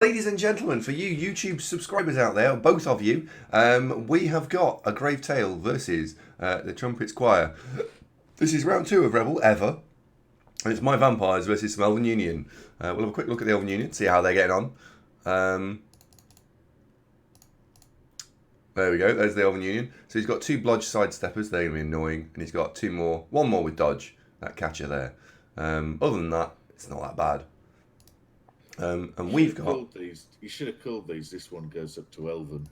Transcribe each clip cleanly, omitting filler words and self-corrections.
ladies and gentlemen, for you YouTube subscribers out there, both of you, we have got a Grave Tale versus the Trumpets Choir. This is round 2 of Rebel, ever. And it's my vampires versus some Elven Union. We'll have a quick look at the Elven Union, see how they're getting on. There we go, there's the Elven Union. So he's got 2 blodge sidesteppers, they're going to be annoying. And he's got 2 more, 1 more with dodge, that catcher there. Other than that, it's not that bad. And we've got... You should have called these, this one goes up to Elven.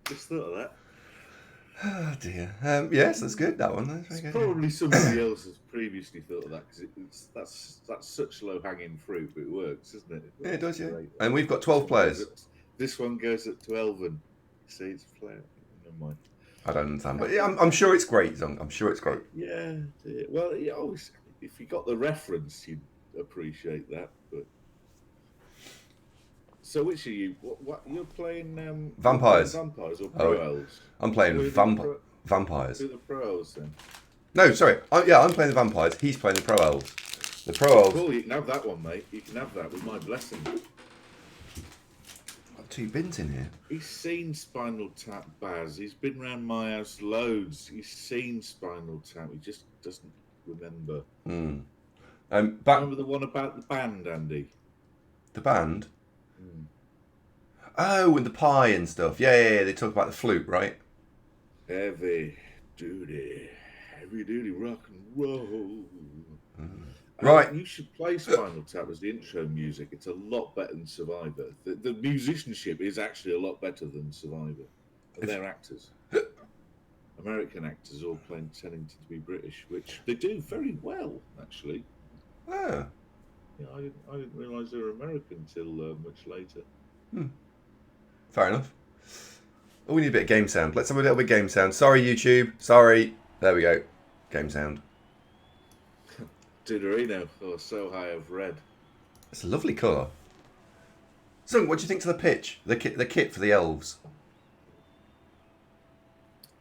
Just thought of that. Oh dear. Yes, that's good, that one. That's good, probably somebody else has previously thought of that, because that's such low-hanging fruit, but it works, doesn't it? Yeah, it does, yeah. Great. And we've got 12 players. This one goes up to Elven. See, it's a player. Never mind. I don't understand, but yeah, I'm sure it's great, Zong. I'm sure it's great. Yeah. Well, you always, if you got the reference, you'd appreciate that. But so, which are you? What you're playing? Vampires. Vampires or Pro Elves? I'm playing vampires. Who are the Pro Elves then? No, sorry. I'm playing the vampires. He's playing the Pro Elves. The Pro Elves. Cool. You can have that one, mate. You can have that with my blessing. 2 bins in here. He's seen Spinal Tap, Baz. He's been around my house loads. He's seen Spinal Tap. He just doesn't remember. Remember the one about the band, Andy? The band? Oh, and the pie and stuff. Yeah. They talk about the flute, right? Heavy duty rock and roll. Right. You should play Spinal Tap as the intro music. It's a lot better than Survivor. The musicianship is actually a lot better than Survivor. And they're actors. American actors all tending to be British, which they do very well, actually. Ah. Yeah, I didn't realise they were American until much later. Fair enough. Oh, we need a bit of game sound. Let's have a little bit of game sound. Sorry, YouTube. Sorry. There we go. Game sound. Dudorino, so high of red. It's a lovely colour. So, what do you think to the pitch? The kit for the elves?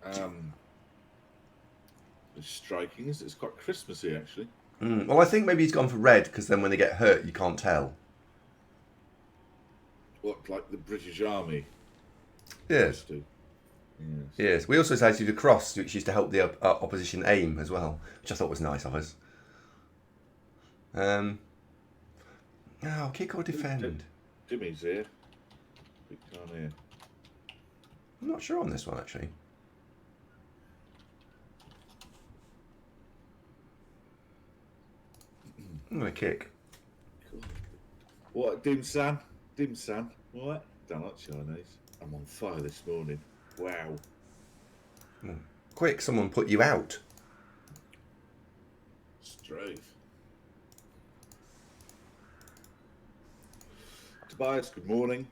It's striking. It's quite Christmassy, actually. Well, I think maybe he's gone for red, because then when they get hurt, you can't tell. What, like the British Army? Yes. Yes. We also decided to do the cross, which used to help the opposition aim as well, which I thought was nice of us. Kick or defend? Jimmy's here. We can't hear. I'm not sure on this one, actually. I'm going to kick. Cool. What, Dim San? What? Don't like Chinese. I'm on fire this morning. Wow. Quick, someone put you out. Strafe. Tobias, good morning.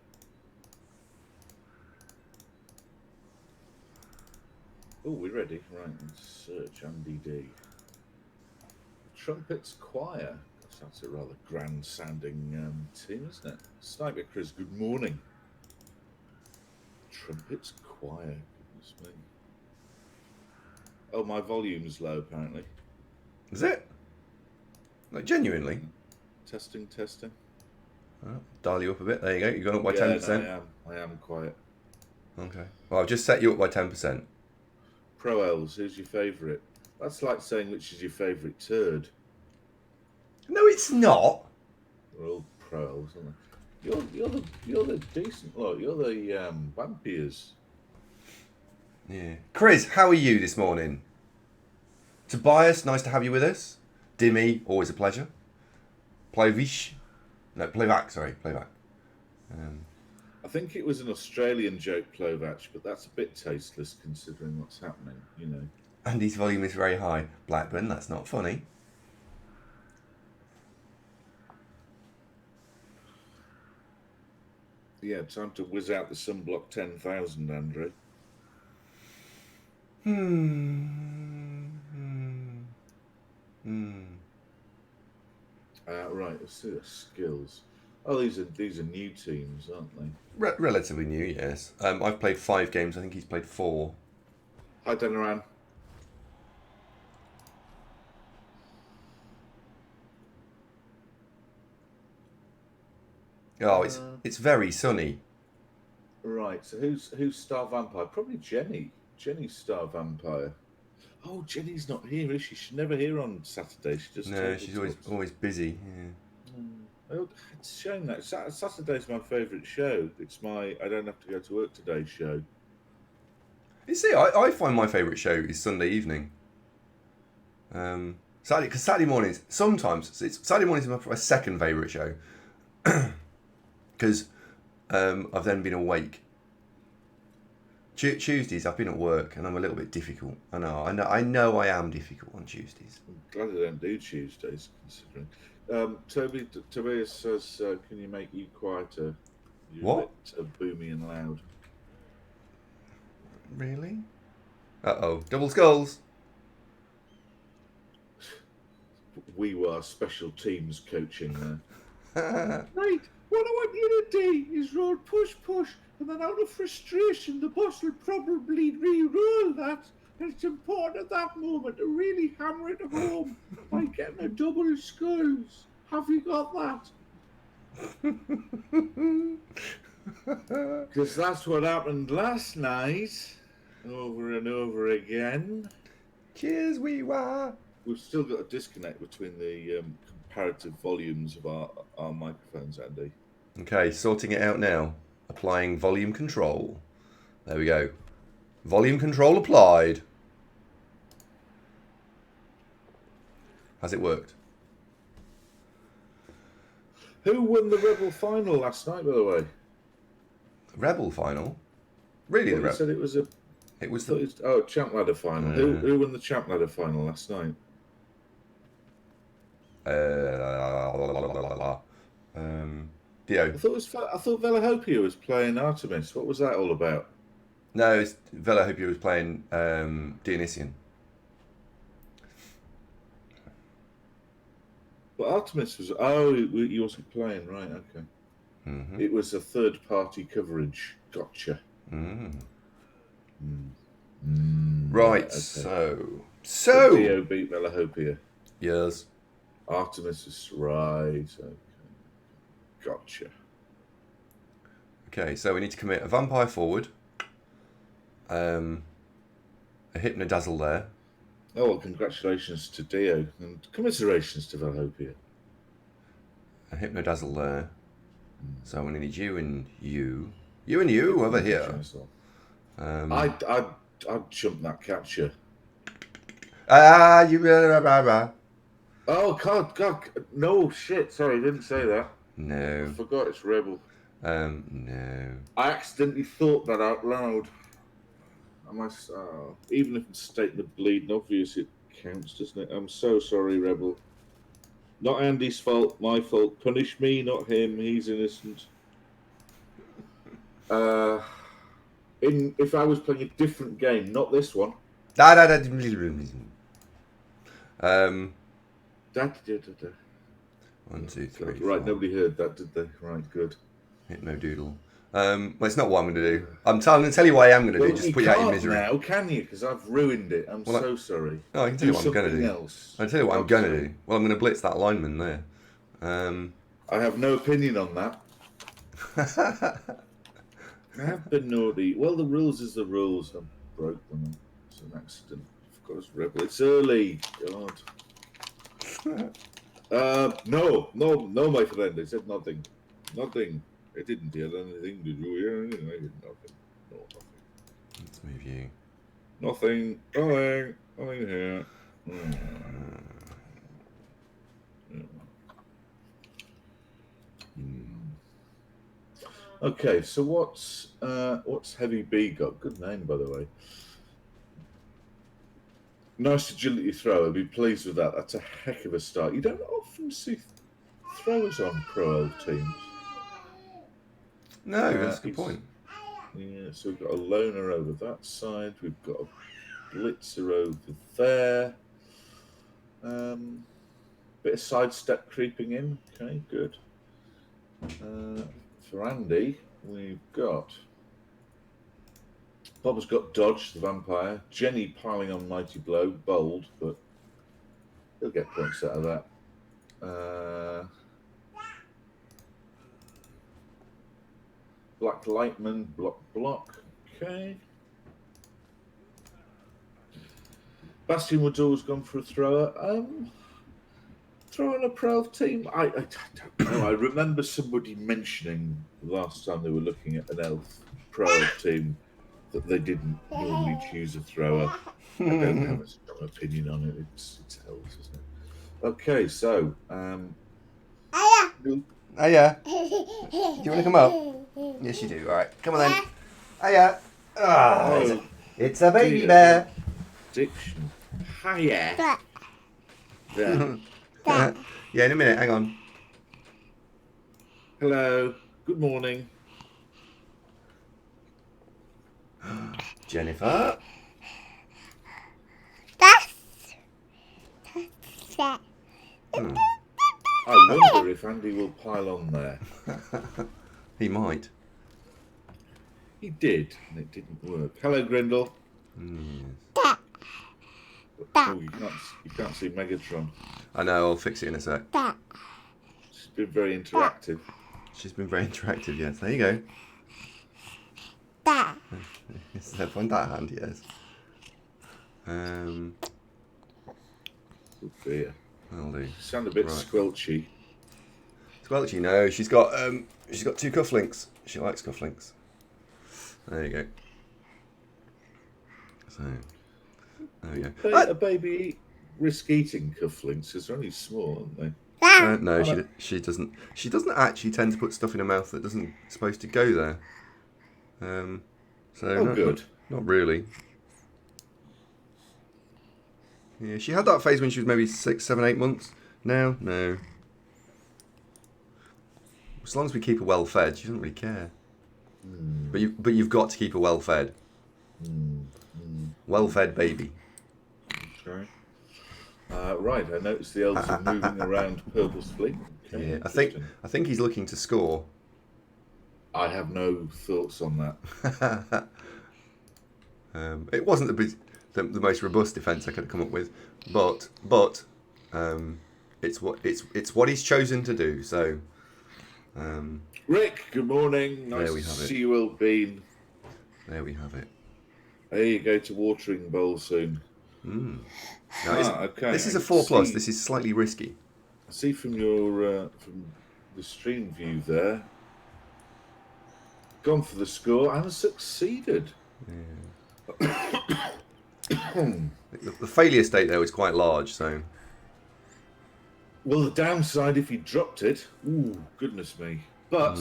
Oh, we're ready. Right, let's search MD2. Trumpets Choir. Gosh, that's a rather grand sounding team, isn't it? Sniper Chris, good morning. Trumpets Choir. Goodness me. Oh, my volume's low apparently. Is it? Like, genuinely? Testing. Oh, dial you up a bit. There you go. You've gone up by 10%. No, I am quiet. Okay. Well, I've just set you up by 10%. Pro Elves, who's your favourite? That's like saying which is your favourite turd. No, it's not. We're all Pro Elves, aren't they? You're the decent lot. You're the vampires. Yeah. Chris, how are you this morning? Tobias, nice to have you with us. Dimmy, always a pleasure. Playvac. I think it was an Australian joke, Plovac, but that's a bit tasteless considering what's happening, you know. Andy's volume is very high. Blackburn, that's not funny. Yeah, time to whiz out the Sunblock 10,000, Andrew. Right, let's see the skills. Oh, these are new teams, aren't they? Relatively new, yes. I've played 5 games. I think he's played 4. Hi, Danaran. Oh, it's very sunny. Right. So who's Star Vampire? Probably Jenny. Jenny's Star Vampire. Oh, Jenny's not here, is she? She's never here on Saturday. She just No, she's tabletops. always busy. Oh, it's showing that Saturday's my favourite show. It's my I don't have to go to work today show. You see, I find my favourite show is Sunday evening. Saturday, because Saturday mornings sometimes Saturday mornings is my second favourite show because I've then been awake. Tuesdays I've been at work and I'm a little bit difficult. I know I am difficult on Tuesdays. I'm glad I don't do Tuesdays, considering. Tobias says, "Can you make you quieter? You're What? a bit boomy and loud." Really? Uh-oh. Double skulls. We were special teams coaching there. Right, what I want you to do is roll push, and then out of frustration, the boss will probably re-roll that. And it's important at that moment to really hammer it home by getting a double skulls. Have you got that? Because that's what happened last night, over and over again. Cheers, we were. We've still got a disconnect between the comparative volumes of our microphones, Andy. Okay, sorting it out now. Applying volume control. There we go. Volume control applied. Has it worked? Who won the Rebel final last night, by the way? REBBL final? Really? Well, you said it was a. It was Champ Ladder final. Who won the Champ Ladder final last night? Dio. I thought Velahopia was playing Artemis. What was that all about? No, Velahopia was playing Dionysian. But Artemis was. Oh, he wasn't playing, right? Okay. Mm-hmm. It was a third-party coverage. Gotcha. Right. Okay. So Dio beat Velahopia. Yes. Artemis is right. Okay. Gotcha. Okay, so we need to commit a vampire forward, a hypnodazzle there. Oh, well, congratulations to Dio and commiserations to Velahopia. A hypnodazzle there. So I'm going to need you and you over here. I'd jump that catcher. You. Oh God, no shit. Sorry, I didn't say that. No. I forgot it's Rebel. No. I accidentally thought that out loud. I must, even if it's stating the bleeding obvious, it counts, doesn't it? I'm so sorry, Rebel. Not Andy's fault, my fault. Punish me, not him. He's innocent. If I was playing a different game, not this one. One, two, three. Right, four. nobody heard that, did they? Right, good. Hypnodoodle. Well, it's not what I'm going to do. I'm going to tell you what I am going to do. Just put you out of your misery. Now, can you? Because I've ruined it. I'm so sorry. No, I can tell you what I'm going to do. Else. I'll tell you what I'm going to do. Well, I'm going to blitz that lineman there. I have no opinion on that. I have been naughty. Well, the rules is the rules. I broke them. It's an accident. Of course, Rebel. It's early. God. No, my friend. I said nothing. Nothing. I didn't hear anything. Did you hear anything? I did nothing. No, nothing. Let's move you. Nothing. Nothing here. Okay, so what's Heavy B got? Good name, by the way. Nice agility throw. I'd be pleased with that. That's a heck of a start. You don't often see throwers on pro Elf teams. No, that's a good point. Yeah, so we've got a loner over that side. We've got a blitzer over there. Bit of sidestep creeping in. Okay, good. For Andy, we've got Bob's got Dodge, the vampire. Jenny piling on Mighty Blow, bold, but he'll get points out of that. Black Lightman, block. Okay. Bastion Wood's always gone for a thrower. Throwing a pro team. I don't know. I remember somebody mentioning last time they were looking at an elf pro team that they didn't normally choose a thrower. I don't have a strong opinion on it. It's elves, isn't it? Okay, so Oh yeah. Do you want to come up? Yes, you do. All right, come on then. Hiya. Oh, it's a baby bear. Diction. Hiya. There. Yeah, in a minute. Hang on. Hello. Good morning. Jennifer. I wonder if Andy will pile on there. He might. He did, and it didn't work. Hello, Grindel. Yes. Oh, you can't see Megatron. I know. I'll fix it in a sec. She's been very interactive. She's been very interactive. Yes. There you go. Is that fun? That hand, yes. Oh dear. That'll do. You sound a bit squelchy. Squelchy, no. She's got 2 cufflinks. She likes cufflinks. There you go. So, there we go. A baby risk eating cufflinks because they're only small, aren't they? No, she doesn't. She doesn't actually tend to put stuff in her mouth that isn't supposed to go there. Good. Not really. Yeah, she had that phase when she was maybe 6, 7, 8 months. Now, no. As long as we keep her well fed, she doesn't really care. But you've got to keep her well fed. Well fed baby. Okay. Right, I noticed the elves are moving around purposefully. Okay, Yeah, I think he's looking to score. I have no thoughts on that. It wasn't the most robust defence I could have come up with, but it's what he's chosen to do. So, Rick, good morning. Nice to see you, Will Bean. There we have it. There you go to watering bowl soon. Now, okay. This is a 4+. This is slightly risky. I see from your from the stream view there. Gone for the score and succeeded. Yeah. The failure state there was quite large, so. Well, the downside if he dropped it, ooh, goodness me. But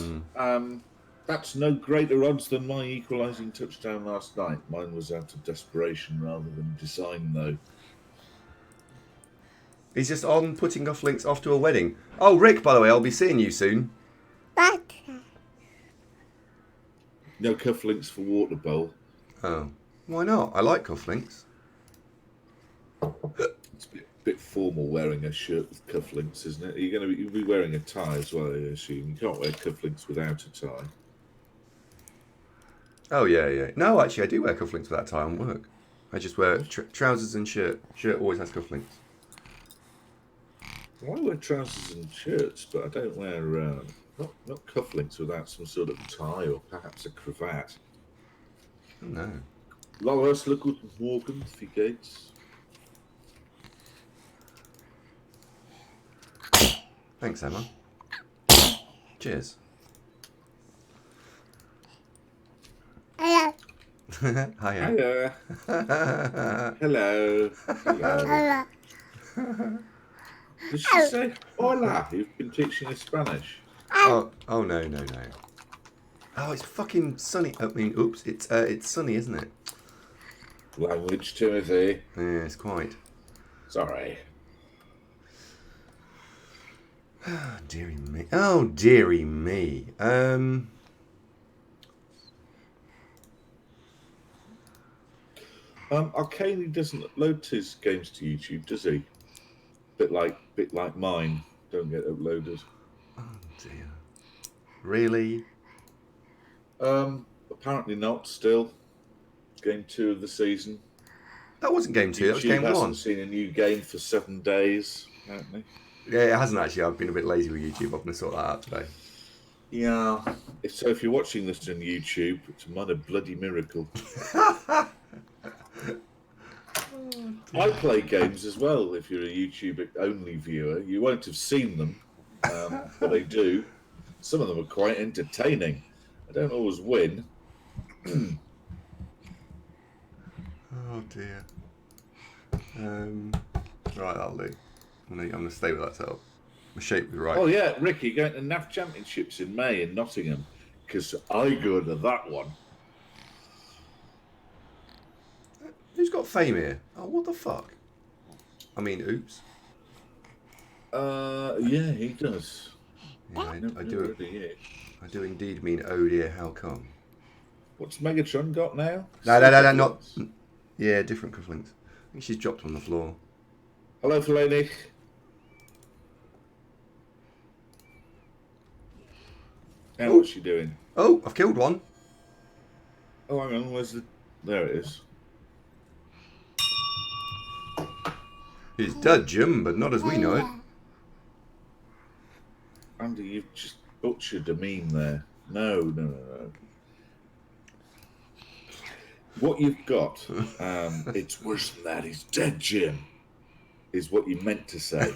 that's no greater odds than my equalising touchdown last night. Mine was out of desperation rather than design, though. He's just on putting cufflinks off to a wedding. Oh, Rick, by the way, I'll be seeing you soon. No cufflinks for water bowl. Oh, why not? I like cufflinks. It's a bit formal wearing a shirt with cufflinks, isn't it? You'll be wearing a tie as well, I assume. You can't wear cufflinks without a tie. Oh, yeah. No, actually, I do wear cufflinks for that tie on work. I just wear trousers and shirt. Shirt always has cufflinks. Well, I wear trousers and shirts, but I don't wear not cufflinks without some sort of tie or perhaps a cravat. Oh, no. Lois, guten Morgen, wie geht's? Thanks, Emma. Cheers. Hiya. Hiya. Hello. Hello. Did she say hola? You've been teaching her Spanish. Oh, no. Oh, it's fucking sunny. I mean, oops, it's sunny, isn't it? Language, Timothy. Yeah, it's quite. Sorry. Oh, dearie me. Oh, dearie me. Arcane doesn't upload his games to YouTube, does he? Bit like mine. Don't get uploaded. Oh dear. Really? Apparently not. Still, game 2 of the season. That wasn't game 2. That was game 1. Hasn't seen a new game for 7 days. Apparently. Yeah, it hasn't actually. I've been a bit lazy with YouTube. I'm going to sort that out today. Yeah, So if you're watching this on YouTube, it's a minor bloody miracle. I play games as well. If you're a YouTube only viewer, you won't have seen them, but I do. Some of them are quite entertaining. I don't always win. Oh dear. Right, that'll do. I'm gonna stay with that setup. The shape was right. Oh yeah, Ricky, going to NAF Championships in May in Nottingham, because I go to that one. Who's got fame here? Oh, what the fuck? I mean, oops. Yeah, he does. Yeah, I do. Yeah. I do indeed mean, oh dear, how come? What's Megatron got now? No, not. Yeah, different cufflinks. I think she's dropped on the floor. Hello, Fellaini. Now what's she doing? Oh, I've killed one. Oh, hang on, where's the... There it is. It's dead, Jim, but not as we know it. Andy, you've just butchered a meme there. No. What you've got, it's worse than that. He's dead, Jim, is what you meant to say.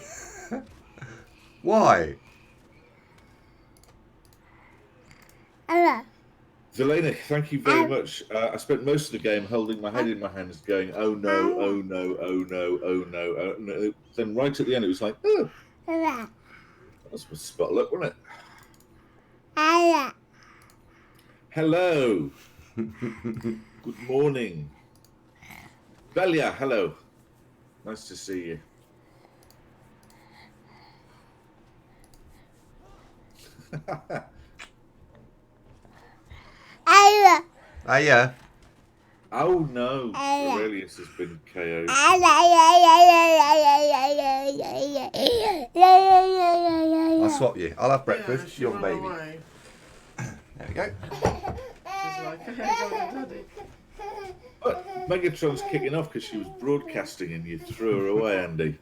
Why? Hello. Zelena, thank you very much. I spent most of the game holding my head in my hands going, oh no, oh no, oh no, oh no, oh no. Then right at the end it was like, oh, Hello. that's a spot of luck, wasn't it? Hello. Hello. Good morning. Belia, hello. Nice to see you. Hello. Yeah. Oh no, Aurelius has been KO'd. I'll swap you. I'll have breakfast. You're baby. There we go. Megatron's kicking off because she was broadcasting and you threw her away, Andy.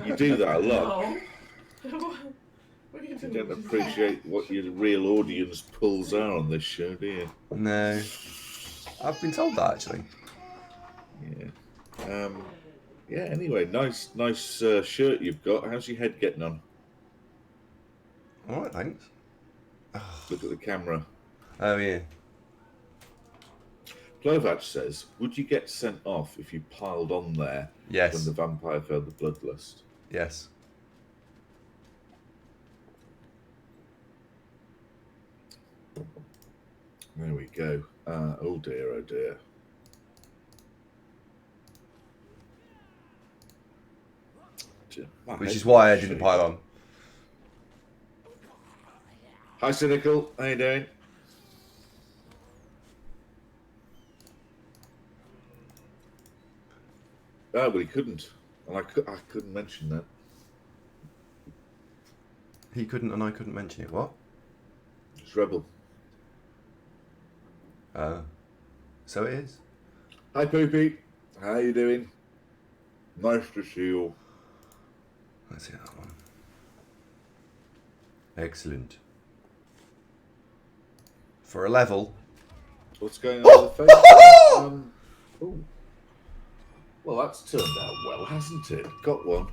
You do that a lot. You don't appreciate what your real audience pulls are on this show, do you? No. I've been told that, actually. Yeah. Yeah, anyway, nice shirt you've got. How's your head getting on? All right, thanks. Look at the camera. Oh, yeah. Plovac says, would you get sent off if you piled on there Yes. when the vampire failed the bloodlust? Yes. There we go. Oh dear, oh dear. Which is why I didn't pile on. Hi, Cynical. How you doing? Oh, but he couldn't. And I couldn't mention that. He couldn't and I couldn't mention it. What? It's Rebel. So it is. Hi, Poopy. How you doing? Nice to see you. Let's see that one. Excellent. For a level. What's going on with the face? Oh. Well, that's turned out well, hasn't it? Got one.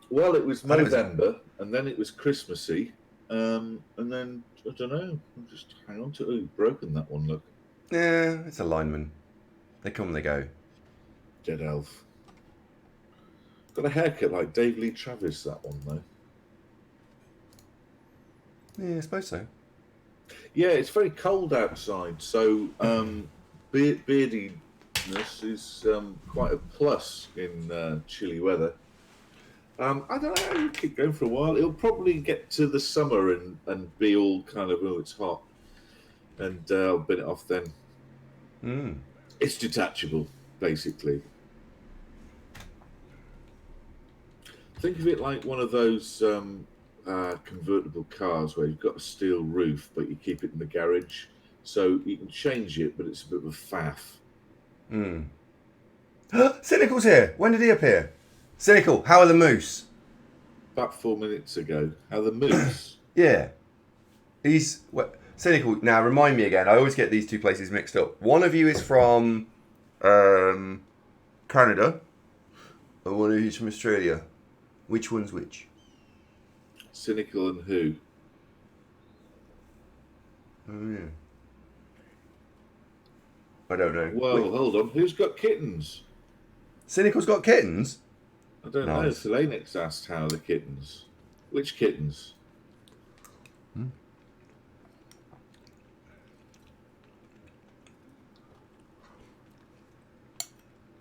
Well, it was November, and then it was Christmassy, and then, I don't know, I'll just hang on to it. Oh, you've broken that one, look. Yeah, it's a lineman. They come, they go. Dead elf. Got a haircut like Dave Lee Travis, that one, though. Yeah, I suppose so. Yeah, it's very cold outside, so beardiness is quite a plus in chilly weather. I don't know, you keep going for a while. It'll probably get to the summer and be all kind of, oh, it's hot. And I'll bin it off then. Mm. It's detachable, basically. Think of it like one of those convertible cars where you've got a steel roof, but you keep it in the garage. So you can change it, but it's a bit of a faff. Mm. Cynical's here. When did he appear? Cynical, how are the moose? About 4 minutes ago. How the moose? Yeah. Cynical. Now, remind me again. I always get these two places mixed up. One of you is from Canada, and one of you is from Australia. Which one's which? Cynical and who? Oh, yeah. I don't know. Well, hold on. Who's got kittens? Cynical's got kittens? I don't know. Nice. Selenix asked how are the kittens. Which kittens?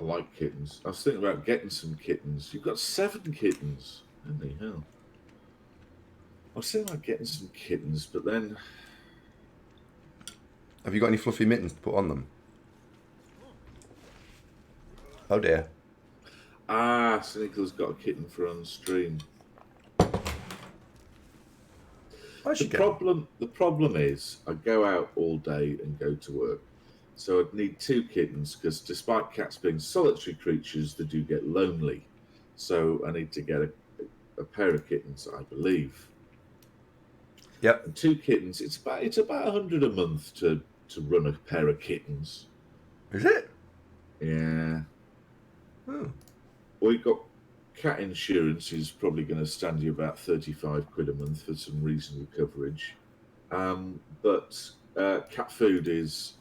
I like kittens. I was thinking about getting some kittens. You've got 7 kittens. Holy hell. I was thinking about getting some kittens, but then... Have you got any fluffy mittens to put on them? Oh dear. Ah, Cynical's got a kitten for on stream. The problem is I go out all day and go to work. So I'd need 2 kittens because despite cats being solitary creatures, they do get lonely. So I need to get a pair of kittens, I believe. Yep. And 2 kittens, it's about 100 a month to run a pair of kittens. Is it? Yeah. Oh. We got cat insurance is probably going to stand you about 35 quid a month for some reasonable coverage. But cat food is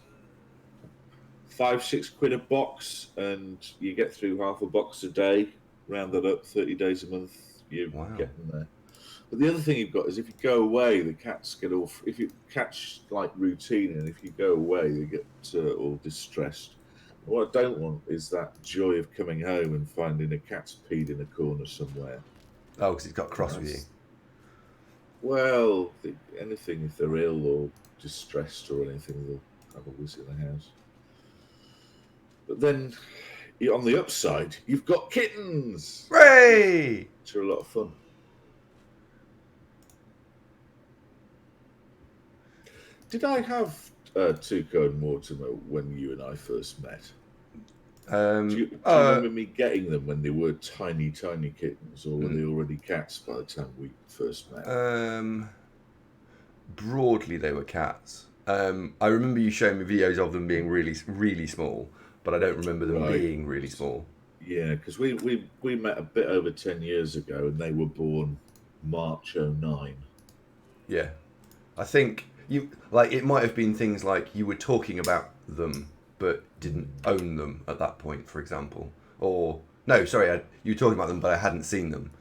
5-6 quid a box, and you get through half a box a day. Round that up, 30 days a month, you're getting there. But the other thing you've got is if you go away, the cats get all. If you catch like routine, and if you go away, they get all distressed. What I don't want is that joy of coming home and finding a cat's peed in a corner somewhere. Oh, because it's got cross with you. Well, anything, if they're ill or distressed or anything, they'll have a whiz in the house. But then, on the upside, you've got kittens! Hooray! Which are a lot of fun. Did I have Tuco and Mortimer when you and I first met? Do you remember me getting them when they were tiny, tiny kittens, or were they already cats by the time we first met? Broadly, they were cats. I remember you showing me videos of them being really, really small, but I don't remember them being really small. Yeah, because we met a bit over 10 years ago, and they were born March 09. Yeah, I think it might have been things like you were talking about them but didn't own them at that point, for example. Or no, sorry, you were talking about them but I hadn't seen them.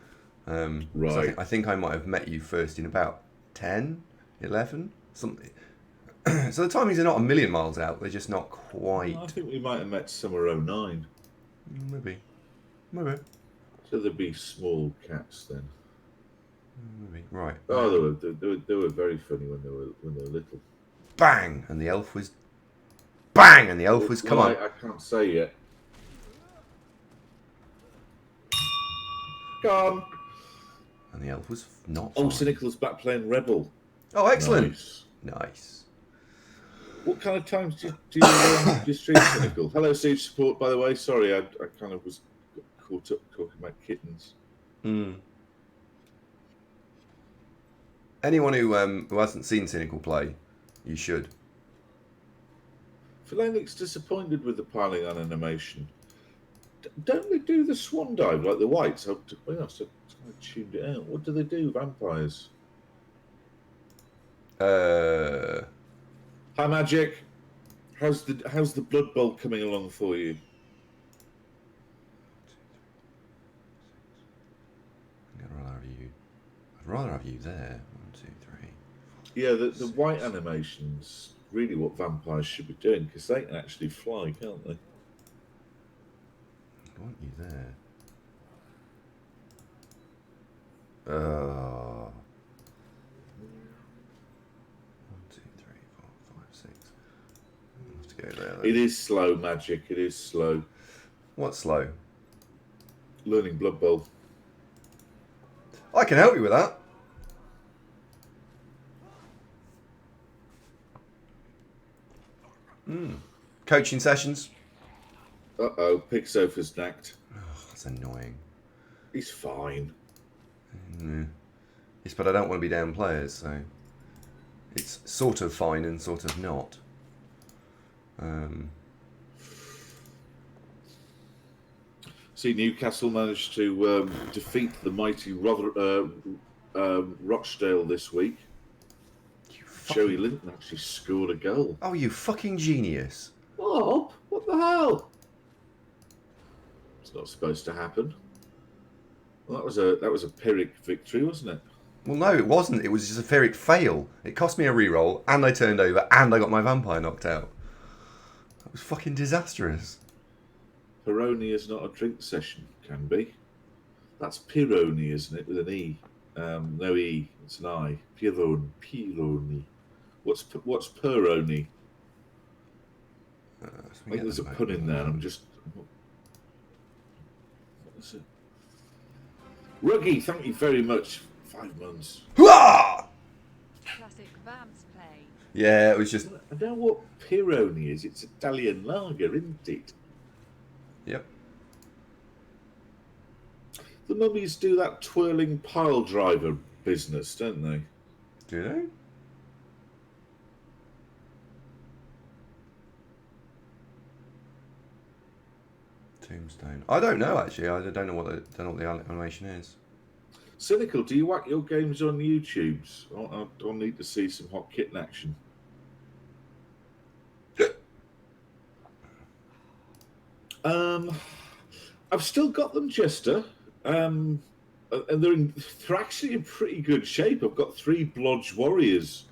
Right. So I think I might have met you first in about 10, 11, something. So the timings are not a million miles out. They're just not quite. I think we might have met summer 09. Maybe. So there'd be small cats then. Maybe. Right. Oh, they were very funny when they were little. Bang! And the elf was. Bang! And the elf was. Come on. I can't say yet. Gone. And the elf was not. Oh, fine. Cynical's back playing REBBL. Oh, excellent. Nice. What kind of times do you stream Cynical? Hello, Siege Support, by the way. Sorry, I kind of was caught up talking about kittens. Anyone who hasn't seen Cynical play, you should. Philanix disappointed with the piling on animation. Don't they do the swan dive like the whites? I tuned it out. What do they do, vampires? Hi, Magic. How's the Blood Bowl coming along for you? I'd rather have you there. 1, 2, 3. Yeah, the white animation's really what vampires should be doing because they can actually fly, can't they? I want you there. 1, 2, 3, 4, 5, 6. I have to go there. Then. It is slow, Magic. It is slow. What's slow? Learning Blood Bowl. I can help you with that. Coaching sessions. Uh-oh, Pig Sofa's knacked. Oh, that's annoying. He's fine. Yes, but I don't want to be down players, so... It's sort of fine and sort of not. See, Newcastle managed to defeat the mighty Rochdale this week. Joey Linton actually scored a goal. Oh, you fucking genius. Bob, what the hell? It's not supposed to happen. Well, that was a Pyrrhic victory, wasn't it? Well, no, it wasn't. It was just a Pyrrhic fail. It cost me a reroll, and I turned over, and I got my vampire knocked out. That was fucking disastrous. Peroni is not a drink session, can be. That's Pironi, isn't it, with an E? No E, it's an I. Pironi. What's Peroni? I think there's a pun in there. I'm just. What is it? Ruggy, thank you very much. 5 months. Hooah! Classic Vamps play. Yeah, it was just. I know what Pironi is. It's Italian lager, isn't it? Yep. The mummies do that twirling pile driver business, don't they? Do they? Tombstone. I don't know actually. I don't know what the animation is. Cynical, do you whack your games on YouTube's? I'll need to see some hot kitten action. I've still got them, Chester, and they're actually in pretty good shape. I've got 3 Blodge Warriors,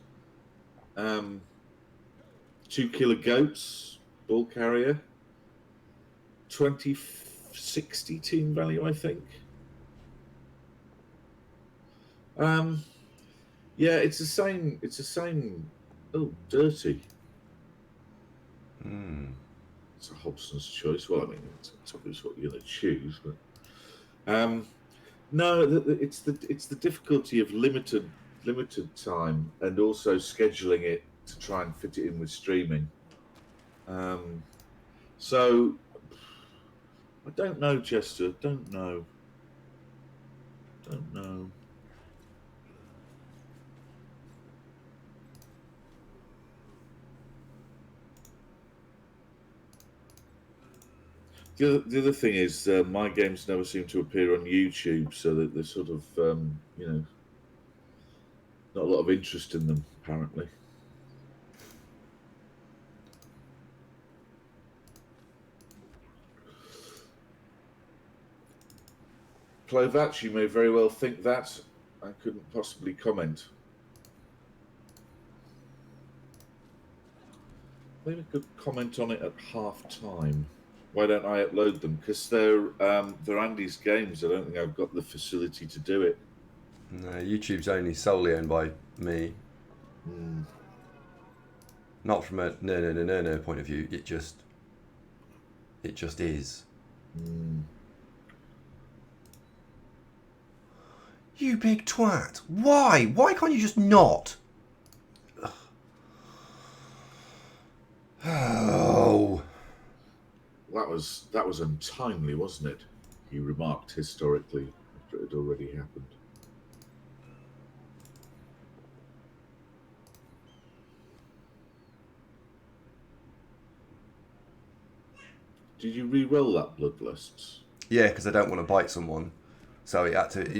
2 Killer Goats, Ball Carrier, 2060 team value, I think. Yeah, it's the same. It's the same. Oh, dirty. It's a Hobson's choice. Well, I mean, it's obvious what you're going to choose, but no, it's the difficulty of limited time and also scheduling it to try and fit it in with streaming. So I don't know, Chester. Don't know. The other thing is, my games never seem to appear on YouTube, so that there's sort of, not a lot of interest in them, apparently. Plovatch, you may very well think that. I couldn't possibly comment. Maybe I could comment on it at half-time. Why don't I upload them? Because they're Andy's games. I don't think I've got the facility to do it. No, YouTube's only solely owned by me. Not from a no point of view. It just is. You big twat! Why? Why can't you just not? Oh. That was untimely, wasn't it? He remarked historically after it had already happened. Did you re-roll that Bloodlusts? Yeah, because I don't want to bite someone, so it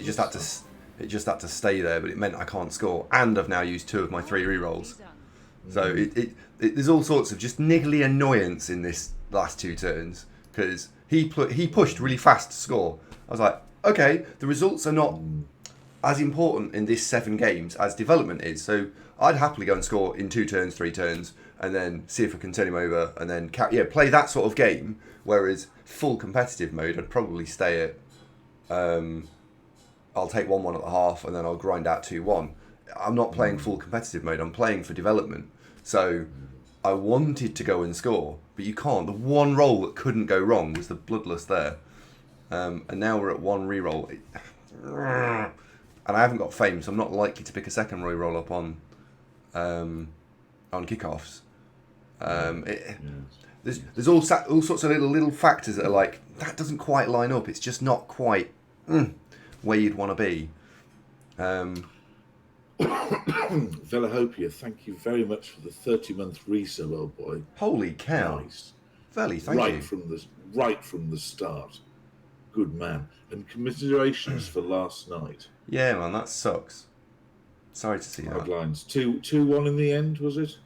just had to stay there. But it meant I can't score, and I've now used 2 of my 3 re-rolls. So there's all sorts of just niggly annoyance in this last 2 turns because he pushed really fast to score. I was like, okay, the results are not as important in this 7 games as development is. So I'd happily go and score in 2 turns, 3 turns, and then see if I can turn him over, and then play that sort of game. Whereas full competitive mode, I'd probably stay at. I'll take 1-1 at the half, and then I'll grind out 2-1. I'm not playing full competitive mode. I'm playing for development. So I wanted to go and score, but you can't. The one roll that couldn't go wrong was the Bloodlust there. And now we're at 1 reroll. And I haven't got fame, so I'm not likely to pick a second reroll up on kickoffs. There's all sorts of little factors that are like, that doesn't quite line up. It's just not quite where you'd want to be. Velahopia, thank you very much for the 30-month resub, old boy. Holy cow. Nice. Veli, thank you. Right from the start. Good man. And commiserations for last night. Yeah, man, that sucks. Sorry to see that. Headlines 2-1 in the end, was it?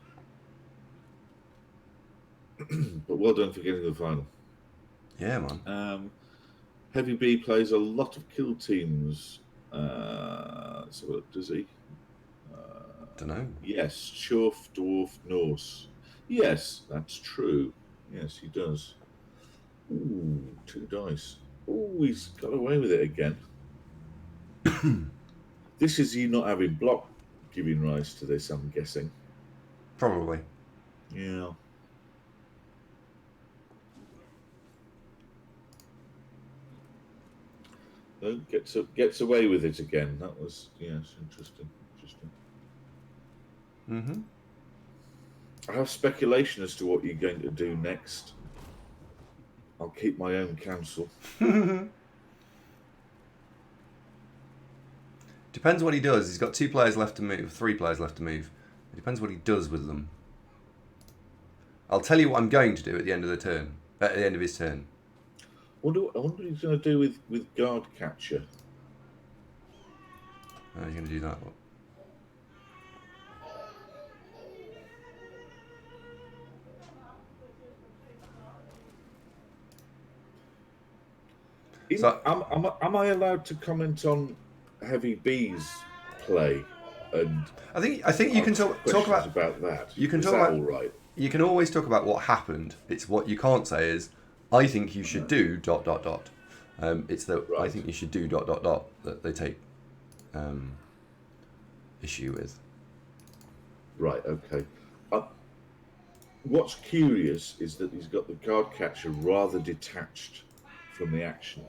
But well done for getting the final. Yeah, man. Heavy B plays a lot of kill teams. Let's have a look, does he? Don't know. Yes, Chorf, Dwarf, Norse. Yes, that's true. Yes, he does. Ooh, 2 dice. Oh, he's got away with it again. This is you not having block giving rise to this, I'm guessing. Probably. Yeah. Gets away with it again. That was, yes, interesting. Mm-hmm. I have speculation as to what you're going to do next. I'll keep my own counsel. Depends what he does. He's got 2 players left to move, 3 players left to move. It depends what he does with them. I'll tell you what I'm going to do at the end of the turn. At the end of his turn. I wonder what he's going to do with guard catcher. Oh, he's going to do that. So, am I allowed to comment on Heavy B's play? And I think you can talk about that. You can is talk that about. All right. You can always talk about what happened. It's what you can't say is, I think you should do ... It's the Right. I think you should do ... that they take issue with. Right. Okay. What's curious is that he's got the guard catcher rather detached from the action.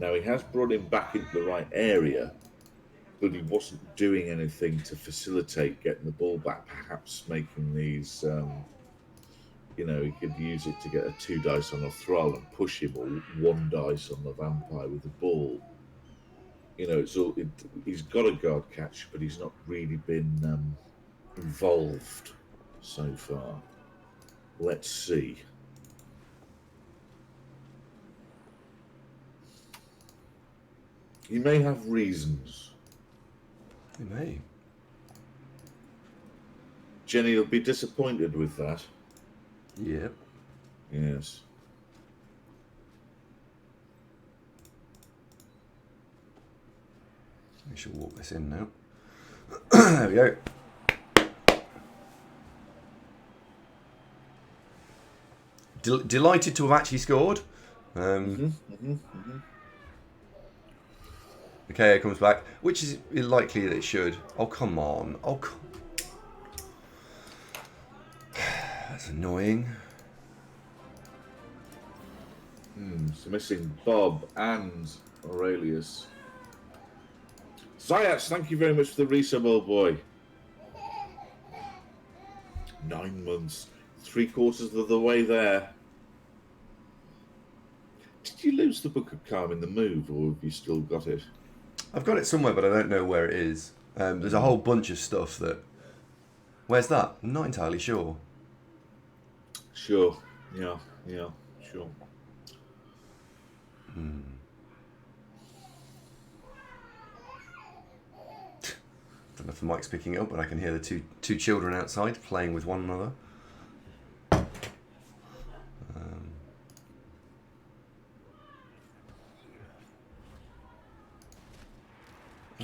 Now he has brought him back into the right area, but he wasn't doing anything to facilitate getting the ball back. Perhaps making these, he could use it to get a 2 dice on a thrall and push him, or 1 dice on the vampire with the ball. He's got a guard catch, but he's not really been involved so far. Let's see. He may have reasons. He may. Jenny will be disappointed with that. Yep. Yes. We should walk this in now. There we go. Delighted to have actually scored. Okay, it comes back, which is likely that it should. Oh, come on. That's annoying. So missing Bob and Aurelius. Zayats, thank you very much for the resub, old boy. 9 months. 3/4 of the way there. Did you lose the Book of Calm in the move, or have you still got it? I've got it somewhere, but I don't know where it is. There's a whole bunch of stuff that... Where's that? I'm not entirely sure. Sure. Yeah, sure. Don't know if the mic's picking it up, but I can hear the two children outside playing with one another.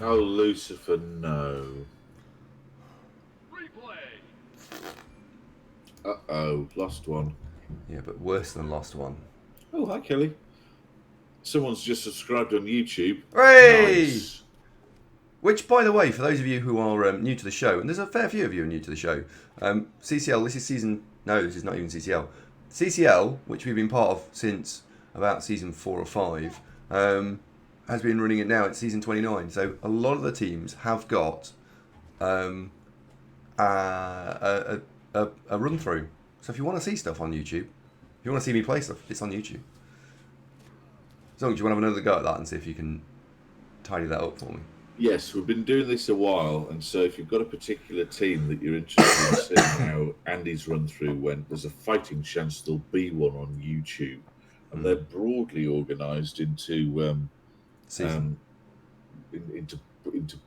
Oh, Lucifer, no. Uh-oh, lost one. Yeah, but worse than lost one. Oh, hi, Kelly. Someone's just subscribed on YouTube. Hooray! Nice. Which, by the way, for those of you who are new to the show, and there's a fair few of you who are new to the show, CCL, this is season... No, this is not even CCL. CCL, which we've been part of since about season 4 or 5, has been running it now. It's season 29. So a lot of the teams have got a run through. So if you want to see stuff on YouTube, if you want to see me play stuff, it's on YouTube. So do you want to have another go at that and see if you can tidy that up for me? Yes, we've been doing this a while, and so if you've got a particular team that you're interested in seeing how Andy's run through went, there's a fighting chance there'll be one on YouTube, and they're broadly organised Season. um, into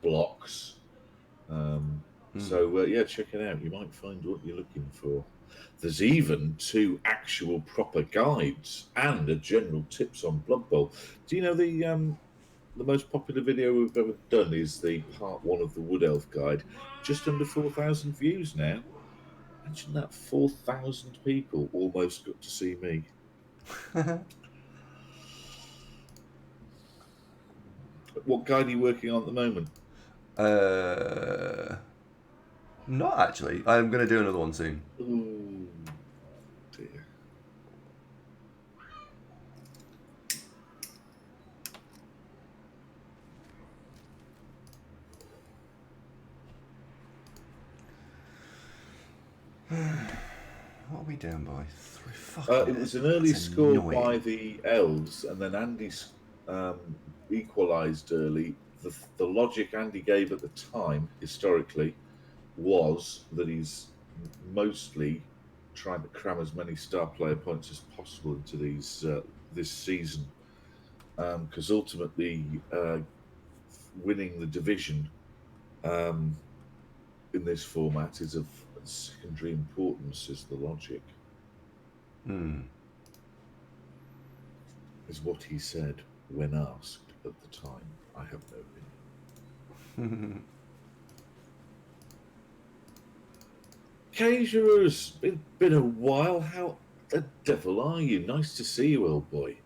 blocks. So yeah, check it out. You might find what you're looking for. There's even 2 actual proper guides and a general tips on Blood Bowl. Do you know the most popular video we've ever done is the part 1 of the Wood Elf guide, just under 4,000 views now. Imagine that, 4,000 people almost got to see me. What guide are you working on at the moment? Not actually. I'm going to do another one soon. Oh dear. What are we down by? 3. It was an early That's score annoying. by the Elves, and then Andy equalised early. The logic Andy gave at the time, historically, was that he's mostly trying to cram as many star player points as possible into this season, because ultimately winning the division in this format is of secondary importance. Is the logic? Is what he said when asked at the time. I have no opinion. Cager's been a while. How the devil are you? Nice to see you, old boy.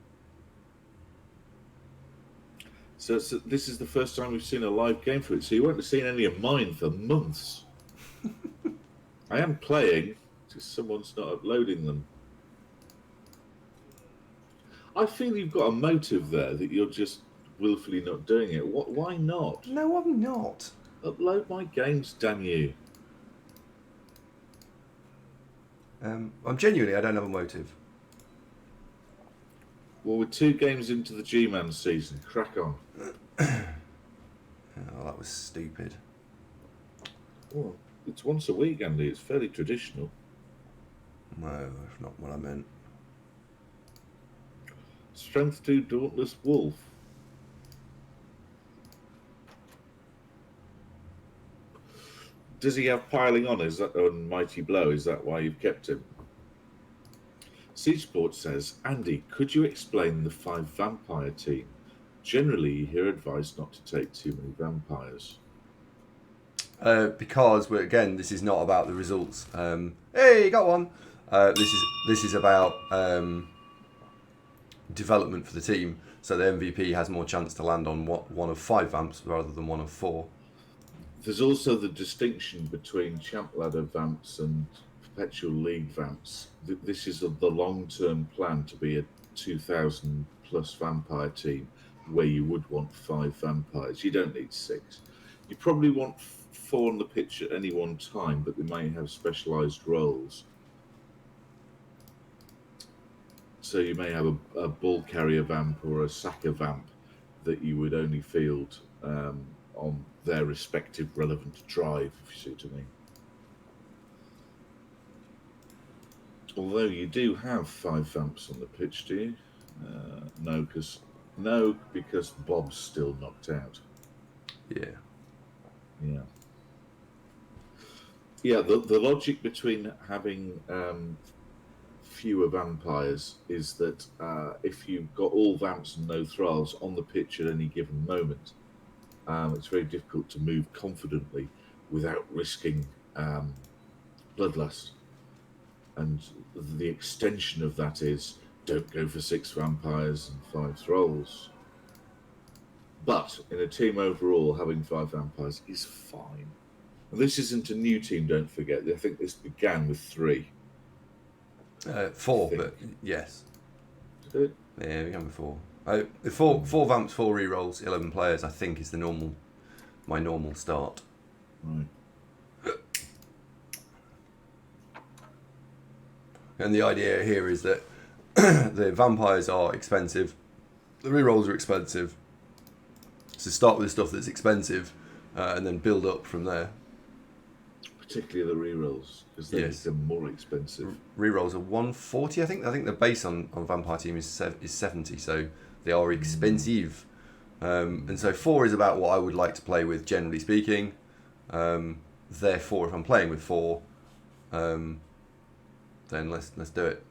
So this is the first time we've seen a live game for it. So you won't have seen any of mine for months. I am playing, just someone's not uploading them. I feel you've got a motive there that you're just willfully not doing it. Why not? No, I'm not. Upload my games, damn you. I'm genuinely, I don't have a motive. Well, we're 2 games into the G-Man season. Crack on. Oh, that was stupid. Well, it's once a week, Andy. It's fairly traditional. No, that's not what I meant. Strength 2 Dauntless Wolf. Does he have piling on? Is that on Mighty Blow? Is that why you've kept him? Siege Sport says, Andy, could you explain the 5 vampire team? Generally, you hear advice not to take too many vampires. Because this is not about the results. Hey, you got one. This is about development for the team, so the MVP has more chance to land on one of 5 vamps rather than one of 4. There's also the distinction between Champ Ladder vamps and Perpetual League vamps. This is the long-term plan to be a 2,000 plus vampire team where you would want 5 vampires. You don't need 6. You probably want 4 on the pitch at any one time, but they may have specialised roles. So you may have a ball carrier vamp or a sacker vamp that you would only field on their respective relevant drive, if you see what I mean. Although you do have 5 vamps on the pitch, do you? No, because Bob's still knocked out. Yeah. The logic between having fewer vampires is that if you've got all vamps and no thralls on the pitch at any given moment, it's very difficult to move confidently without risking bloodlust. And the extension of that is don't go for 6 vampires and 5 thralls. But in a team overall, having 5 vampires is fine. And this isn't a new team, don't forget. I think this began with 3. 4, but yes. Did it? Yeah, we began with 4. 4 vamps, 4 rerolls, 11 players. I think is my normal start. Right. And the idea here is that the vampires are expensive, the rerolls are expensive, So start with the stuff that's expensive, and then build up from there. Particularly the rerolls, because they Yes. become more expensive. Rerolls are 140, I think. I think the base on Vampire Team is 70, so they are expensive. And so 4 is about what I would like to play with, generally speaking. Therefore, if I'm playing with 4, then let's do it.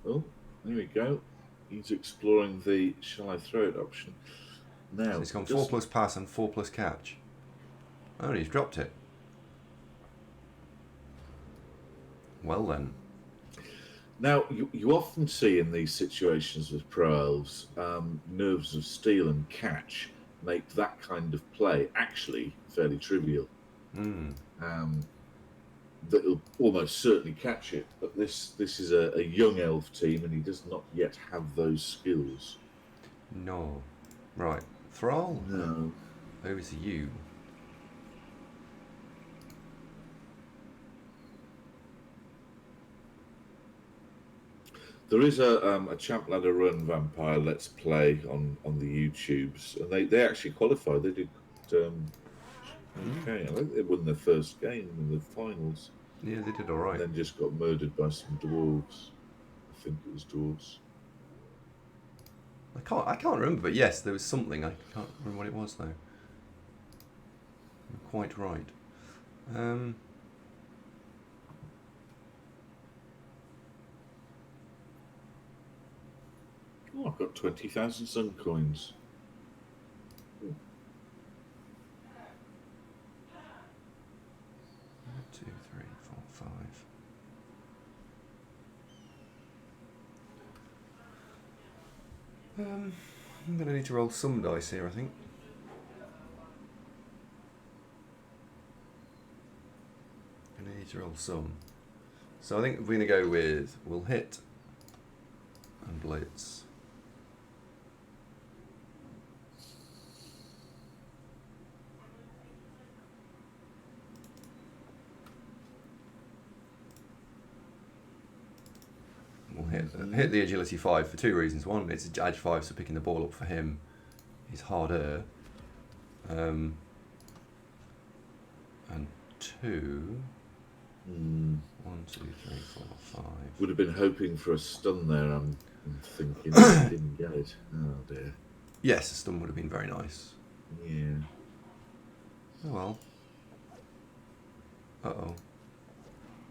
Oh, there we go. He's exploring the shall I throw it option. Now, So it's gone 4 plus pass and 4 plus catch. Oh, he's dropped it. Well then. Now, you often see in these situations with pro elves, nerves of steel and catch make that kind of play actually fairly trivial. That'll almost certainly catch it, but this is a young elf team, and he does not yet have those skills. No. Right. Thrall? No. Over to you. There is a Champ Ladder Run Vampire Let's Play on the YouTubes, and they actually qualified. They did okay. I think they won their first game in the finals. Yeah, they did all right. And then just got murdered by some dwarves. I think it was dwarves. I can't remember, but yes, there was something. I can't remember what it was though. You're quite right. Oh, I've got 20,000 sun coins. 2, 3, 4, 5. I'm gonna need to roll some dice here, I think. Gonna need to roll some. So I think we're gonna go with we'll hit and blitz. We'll hit the agility 5 for 2 reasons. One, it's edge 5, so picking the ball up for him is harder. And 2. 1, 2, 3, 4, 5. Would have been hoping for a stun there. I'm thinking I didn't get it. Oh dear. Yes, a stun would have been very nice. Yeah. Oh well. Uh-oh.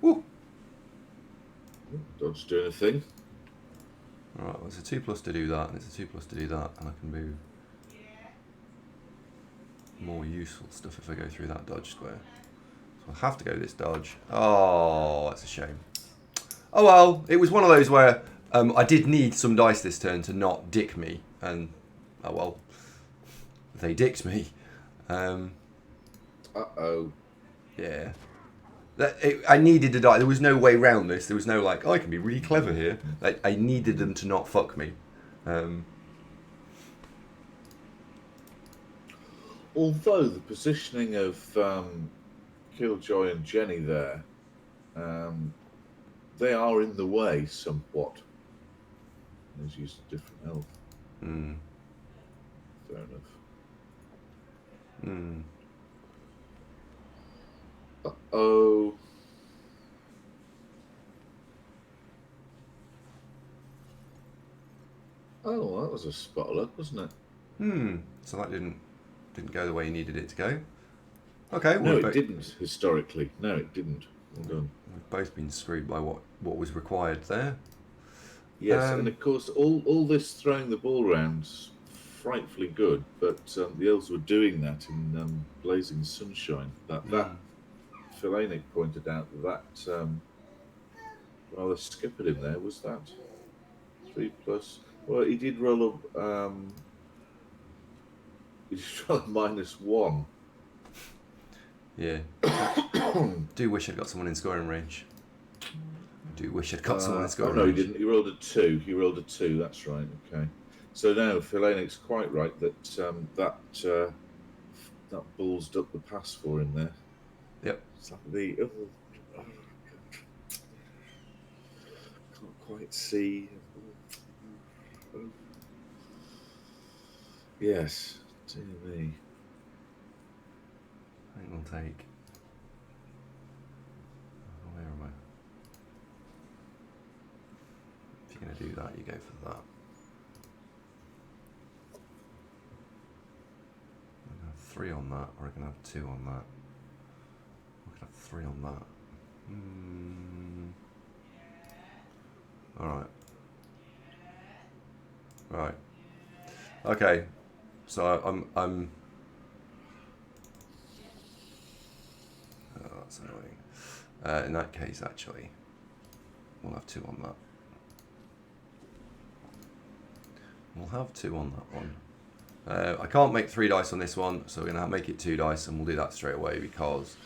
Woo! Dodge doing a thing. Alright, well, it's a 2+ to do that, and it's a 2+ to do that, and I can move more useful stuff if I go through that dodge square. So I have to go this dodge. Oh, that's a shame. Oh well, it was one of those where I did need some dice this turn to not dick me, and oh well, they dicked me. Uh-oh. Yeah. I needed to die. There was no way around this. There was no like, I can be really clever here. Like, I needed them to not fuck me. Although the positioning of Killjoy and Jenny there, they are in the way somewhat. Let's use a different elf. Fair enough. Uh-oh. Oh, that was a spot luck, wasn't it? So that didn't go the way you needed it to go. Okay. No, Well, it didn't, historically. No, it didn't. Well done. We've both been screwed by what was required there. Yes, and of course, all this throwing the ball around's frightfully good, but the Elves were doing that in Blazing Sunshine. That Philanic pointed out that rather skippered him there. Was that 3+? Well, he did roll a he did roll a -1. Yeah. Do wish I'd got someone in scoring range. Do wish I'd got someone in scoring range. Oh no, range. he didn't. He rolled a 2. He rolled a 2. That's right. Okay. So now Philanic's quite right that that ballsed up the pass for him there. Yep. It's like the can't quite see. Yes, Dear me. I think we'll take. Where am I? If you're going to do that, you go for that. I can have 3 on that, or I can have 2 on that. I can have 3 on that. Alright. Right. Okay. So I'm oh, that's annoying. In that case, actually, we'll have 2 on that. We'll have 2 on that one. I can't make 3 dice on this one, so we're going to make it 2 dice, and we'll do that straight away because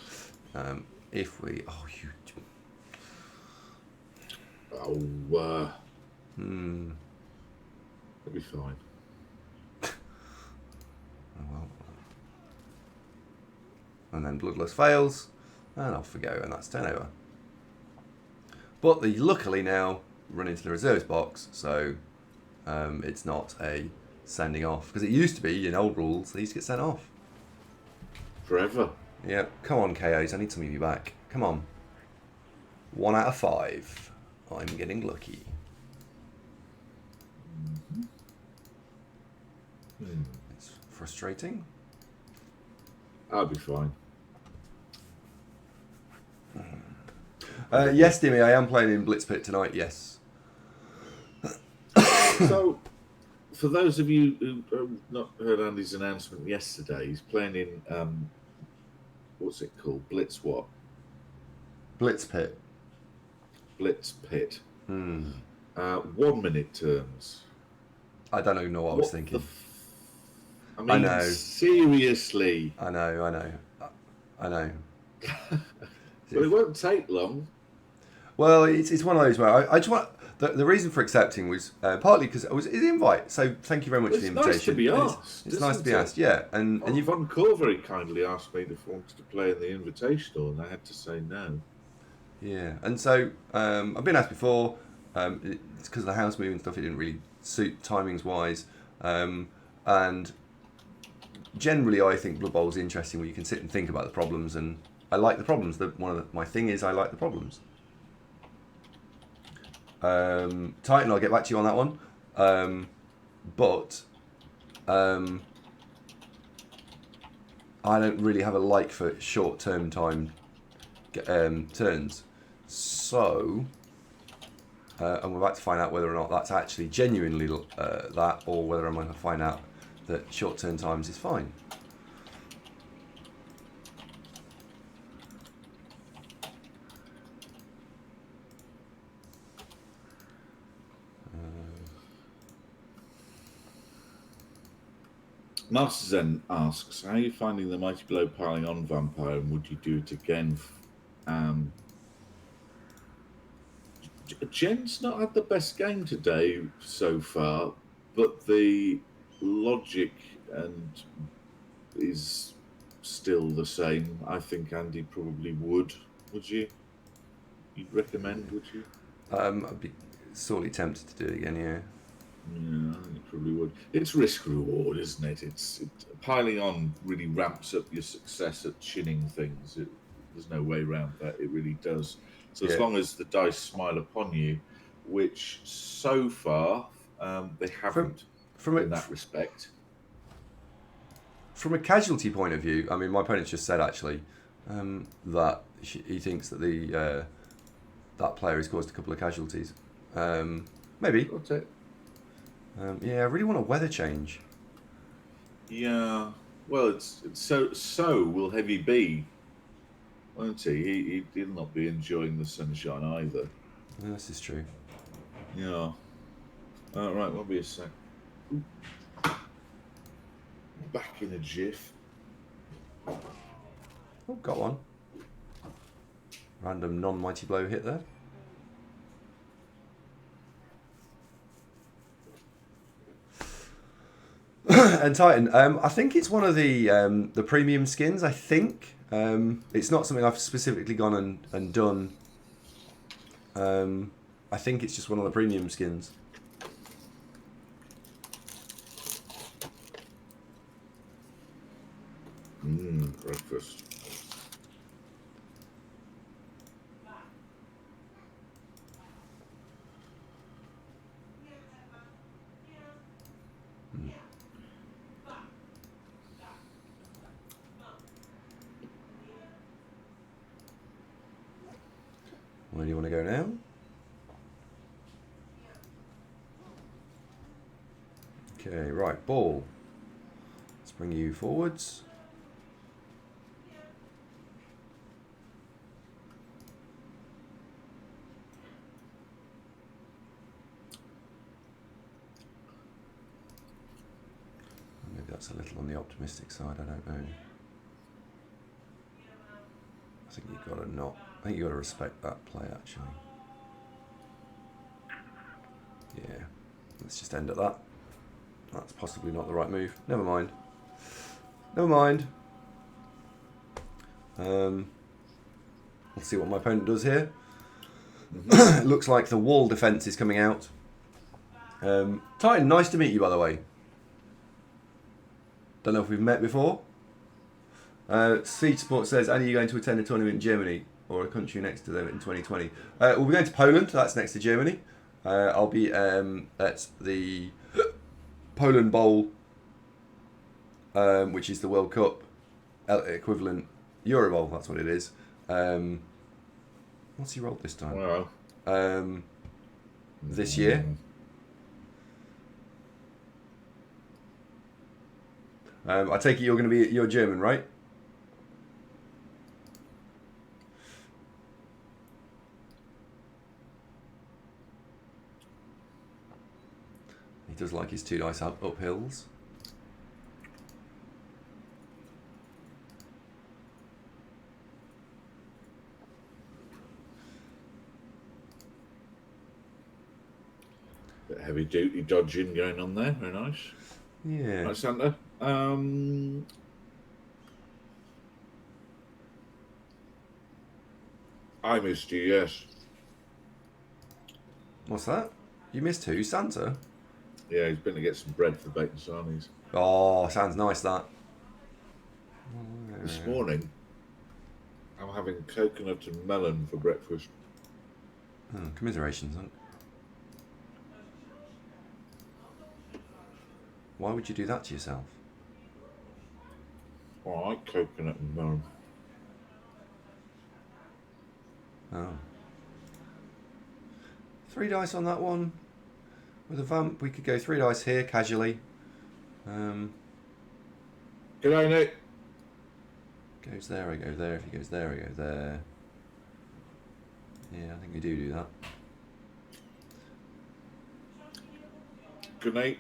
if we... Oh, you... Oh, it'll be fine. Oh, well. And then Bloodlust fails, and off we go, and that's turnover. But the luckily now run into the reserves box, so it's not a sending off. Because it used to be, in old rules, they used to get sent off. Forever. Yeah, come on, KOs, I need some of you back. Come on. 1 out of 5. I'm getting lucky. It's frustrating. I'll be fine. Yes, Dimmy, I am playing in Blitz Pit tonight, yes. So, for those of you who have not heard Andy's announcement yesterday, he's playing in, what's it called? Blitz what? Blitz Pit. Blitz Pit. 1 minute turns. I don't even know what I was thinking. I mean, I know. Seriously. I know. But it won't take long. Well, it's one of those where I just want... The reason for accepting was partly because it was an invite, so thank you very much for the invitation. It's nice to be asked. It's nice to be asked, yeah. And you've... Von Core very kindly asked me if I wanted to play in the Invitational, and I had to say no. Yeah, and so I've been asked before. It's because of the house move and stuff. It didn't really suit timings-wise. And generally, I think Blood Bowl is interesting where you can sit and think about the problems, and I like the problems. My thing is I like the problems. Titan, I'll get back to you on that one. But I don't really have a like for short-term time turns. So, and we're about to find out whether or not that's actually genuinely that, or whether I'm going to find out that short-term times is fine. Master Zen asks, how are you finding the Mighty Blow piling on Vampire, and would you do it again? Jen's not had the best game today so far, but the logic is still the same. I think Andy probably would. Would you? You'd recommend, would you? I'd be sorely tempted to do it again, yeah. Yeah, I think you probably would. It's risk reward, isn't it? Piling on really ramps up your success at chinning things. There's no way around that. It really does. So as long as the dice smile upon you, which so far they haven't in that respect. From a casualty point of view, I mean, my opponent just said actually that he thinks that that player has caused a couple of casualties. Maybe. What's it? Yeah, I really want a weather change. Yeah, well, it's so will Heavy be, won't he? He'll not be enjoying the sunshine either. Yeah, this is true. Yeah. Right, won't be a sec. Back in a jiff. Oh, got one. Random non-mighty blow hit there. And Titan, I think it's one of the premium skins. I think it's not something I've specifically gone and done. I think it's just one of the premium skins. Breakfast. Where do you want to go now? Okay, right, ball. Let's bring you forwards. Maybe that's a little on the optimistic side, I don't know. I think you've got to not. I think you've got to respect that play, actually. Yeah, let's just end at that. That's possibly not the right move. Never mind. Never mind. Let's see what my opponent does here. It looks like the wall defense is coming out. Titan, nice to meet you, by the way. Don't know if we've met before. Speed Support says, are you going to attend a tournament in Germany or a country next to them in 2020? We'll be going to Poland. That's next to Germany. I'll be at the Poland Bowl, which is the World Cup equivalent Euro Bowl. That's what it is. What's he rolled this time? Wow. This year. I take it you're German, right? He does like his 2 dice up hills. Bit heavy duty dodging going on there. Very nice. Yeah. Right, Santa. I missed you, yes. What's that? You missed who? Santa? Yeah, he's been to get some bread for bacon sarnies. Oh, sounds nice, that. This morning, I'm having coconut and melon for breakfast. Oh, commiserations, huh? Why would you do that to yourself? Oh, I like coconut and melon. Oh. 3 dice on that one. With a vamp, we could go 3 dice here, casually. G'day, Nick. Goes there, I go there. If he goes there, I go there. Yeah, I think we do that. Good night.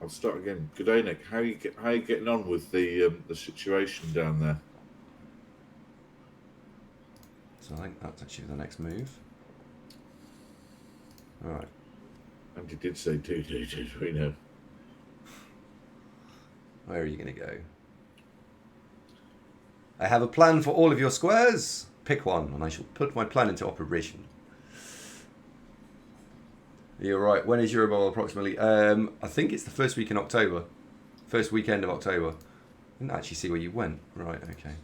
I'll start again. G'day, Nick. How you getting on with the situation down there? So I think that's actually the next move. Alright. And you did say 2, we know. Where are you going to go? I have a plan for all of your squares. Pick one, and I shall put my plan into operation. You're right. When is Euroball approximately? I think it's the first week in October. First weekend of October. I didn't actually see where you went. Right, okay.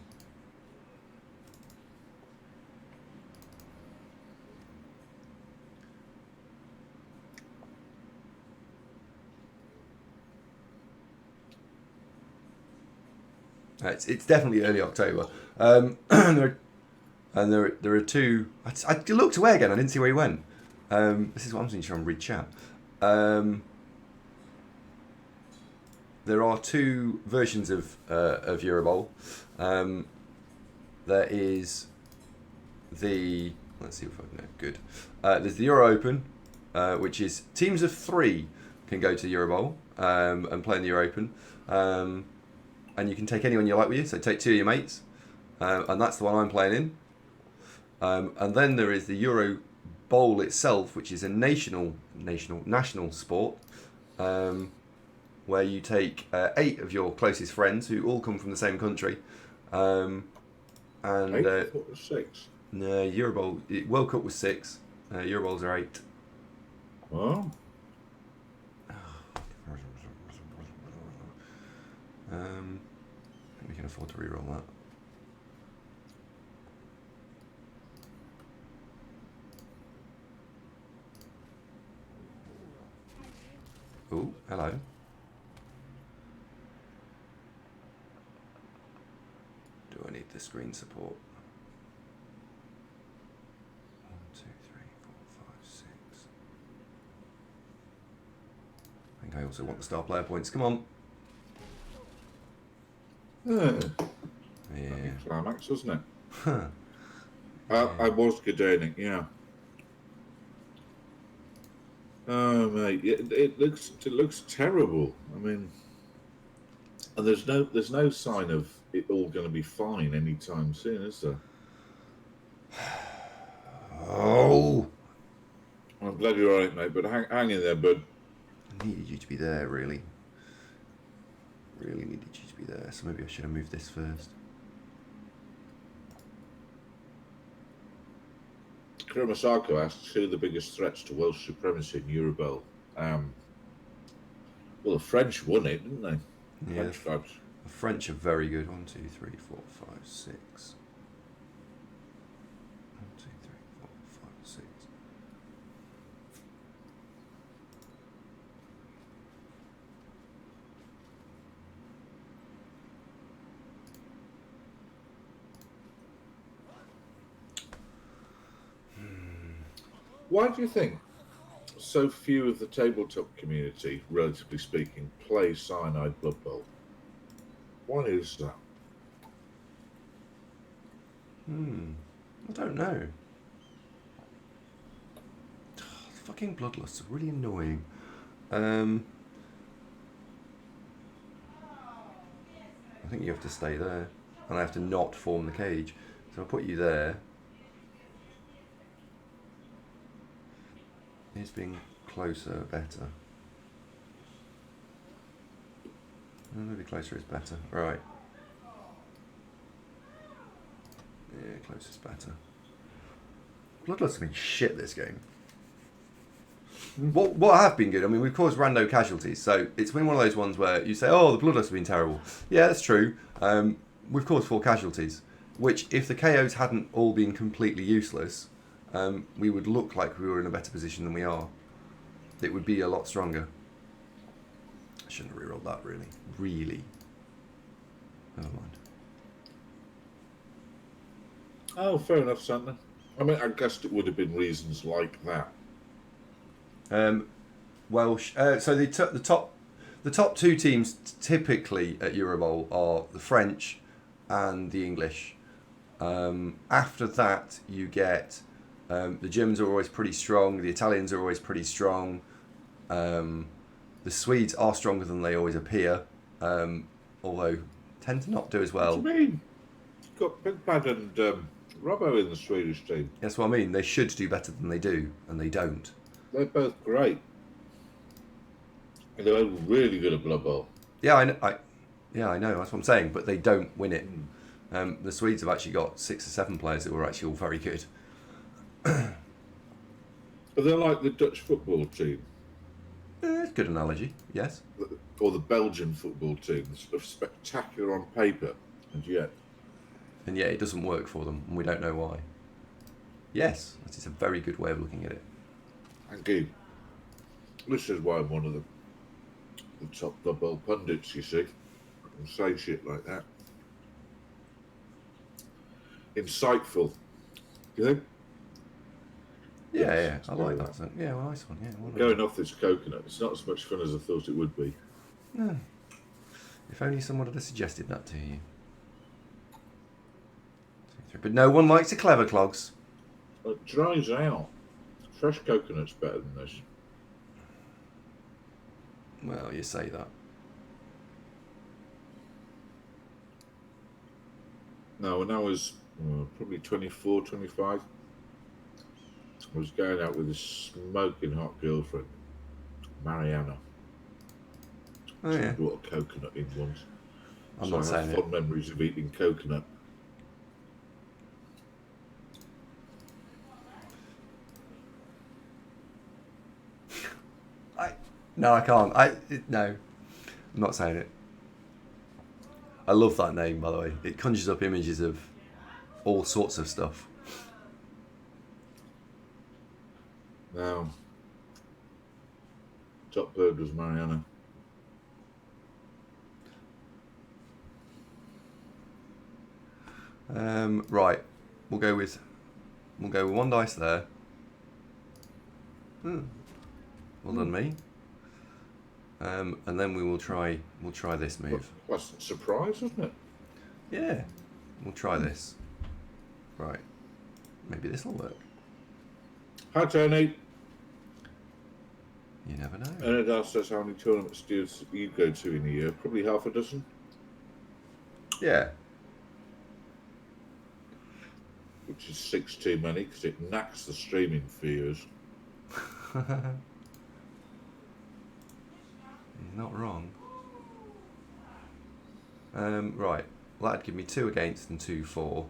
It's definitely early October. There are 2. I looked away again. I didn't see where he went. This is what I'm trying to read chat. There are 2 versions of Eurobowl. There is the, let's see if I know. Good. There's the Euro Open, which is teams of 3 can go to the Eurobowl and play in the Euro Open. And you can take anyone you like with you, so take 2 of your mates, and that's the one I'm playing in. And then there is the Euro Bowl itself, which is a national sport, where you take 8 of your closest friends who all come from the same country. And 8? I thought it was 6. No, Euro Bowl. World Cup was 6. Euro Bowls are 8. Oh. We can afford to reroll that. Oh, hello. Do I need the screen support? 1, 2, 3, 4, 5, 6. I think I also want the star player points. Come on. Yeah. Yeah. Climax, wasn't it? Huh. I was Gdanik, yeah. Oh mate, it looks terrible. I mean, and there's no sign of it all going to be fine anytime soon, is there? Oh! I'm glad you're all right, mate. But hang in there, bud. I needed you to be there, really. Really needed you to be there. So maybe I should have moved this first. Kuromasako asks who are the biggest threats to Welsh supremacy in REBBL. Well, the French won it, didn't they? Yeah, French tribes. the French are very good. 1, 2, 3, 4, 5, 6. 1, 2, 3, 4, 5, 6. Why do you think so few of the tabletop community, relatively speaking, play Cyanide Blood Bowl? Why is that? I don't know. Fucking bloodlusts are really annoying. I think you have to stay there, and I have to not form the cage. So I'll put you there. Is being closer better? Maybe closer is better. Right. Yeah, closer is better. Bloodlust have been shit this game. What have been good? I mean, we've caused rando casualties, so it's been one of those ones where you say, "Oh, the Bloodlust have been terrible." Yeah, that's true. We've caused 4 casualties, which, if the KOs hadn't all been completely useless, we would look like we were in a better position than we are. It would be a lot stronger. I shouldn't have rerolled that, really. Really. Never mind. Oh, fair enough, Santa. I mean, I guessed it would have been reasons like that. Welsh. So the top 2 teams typically at Eurobowl are the French and the English. After that, you get the Germans are always pretty strong. The Italians are always pretty strong. The Swedes are stronger than they always appear, although tend to not do as well. What do you mean? You've got Big Bad and Robbo in the Swedish team. That's what I mean. They should do better than they do, and they don't. They're both great. And they're both really good at Blood Bowl. Yeah, I know. That's what I'm saying. But they don't win it. The Swedes have actually got 6 or 7 players who are actually all very good. But they're like the Dutch football team. That's a good analogy. Yes. Or the Belgian football team. They're sort of spectacular on paper, and yet it doesn't work for them, and we don't know why. Yes, that is a very good way of looking at it. thank you. This is why I'm one of the top Blood Bowl pundits, you see. I can say shit like that. Insightful. You think? Yeah, I like that. So, yeah, well, nice one. Yeah, Going off this coconut, it's not as much fun as I thought it would be. No. If only someone had suggested that to you. But no one likes the clever clogs. Well, it dries out. Fresh coconut's better than this. Well, you say that. No, when I was probably 24, 25, I was going out with a smoking hot girlfriend, Mariana. Oh, She yeah. brought a coconut in once. I'm so not I saying have it. fond memories of eating coconut. No, I can't. No, I'm not saying it. I love that name, by the way. It conjures up images of all sorts of stuff. Now, top bird was Mariana. Right, we'll go with one dice there. Well done, me. And then we'll try this move. That's a surprise, isn't it? Yeah, we'll try this. Right, maybe this will work. Hi, Tony. You never know. Ed asked us how many tournaments do you go to in a year? Probably half a dozen. Yeah. Which is 6 too many because it knacks the streaming viewers. He's not wrong. Right, well, that'd give me 2 against and 2 for.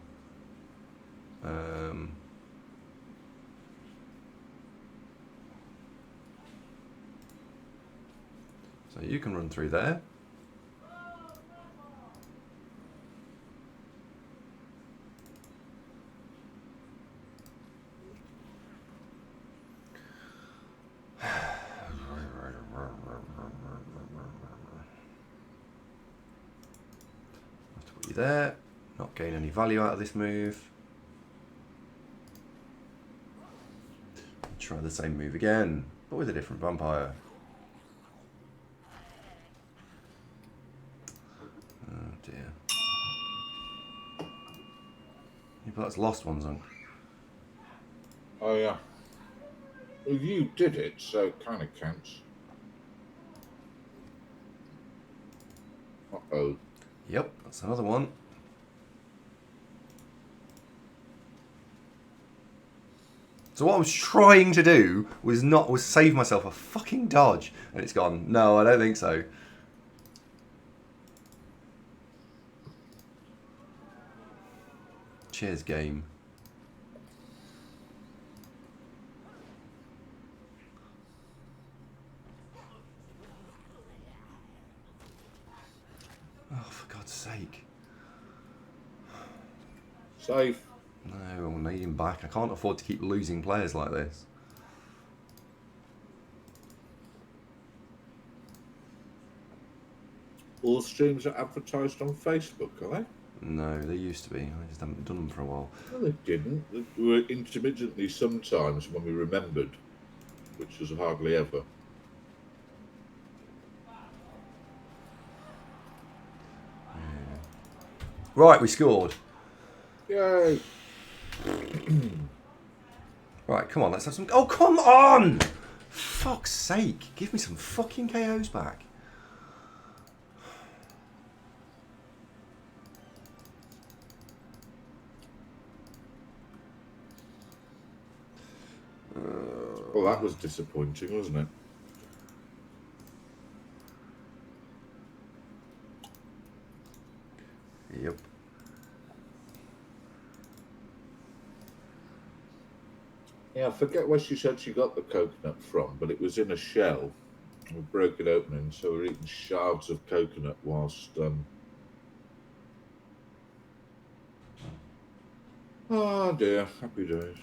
So you can run through there. Have to put you there. Not gain any value out of this move. Try the same move again, but with a different vampire. Oh dear. Yeah, but that's lost ones on. Oh, yeah. Well, you did it, so it kind of counts. Uh-oh. Yep, that's another one. So what I was trying to do was save myself a fucking dodge, and it's gone. No, I don't think so. Cheers, game. Oh, for God's sake. Safe. No, I need him back. I can't afford to keep losing players like this. All streams are advertised on Facebook, are they? No, they used to be. I just haven't done them for a while. No, they didn't. They were intermittently sometimes when we remembered, which was hardly ever. Right, we scored. Yay! Right, come on, let's have some... Oh, come on! Fuck's sake. Give me some fucking KOs back. Well, that was disappointing, wasn't it? Yep. Yeah, I forget where she said she got the coconut from, but it was in a shell. We broke it open, and so we're eating shards of coconut whilst. Oh dear, happy days.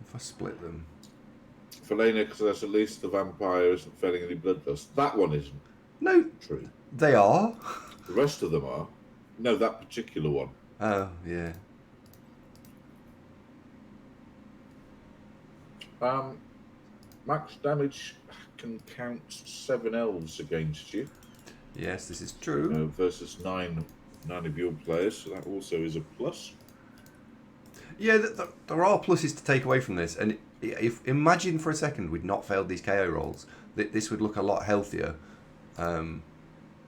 If I split them... Felina, because there's at least the vampire isn't feeling any bloodlust. That one isn't. No, True. they are. The rest of them are. No, that particular one. Oh, yeah. Max damage can count 7 elves against you. Yes, this is true. Versus 9 of your players, so that also is a plus. Yeah, there are pluses to take away from this. And if imagine for a second we'd not failed these KO rolls, this would look a lot healthier. And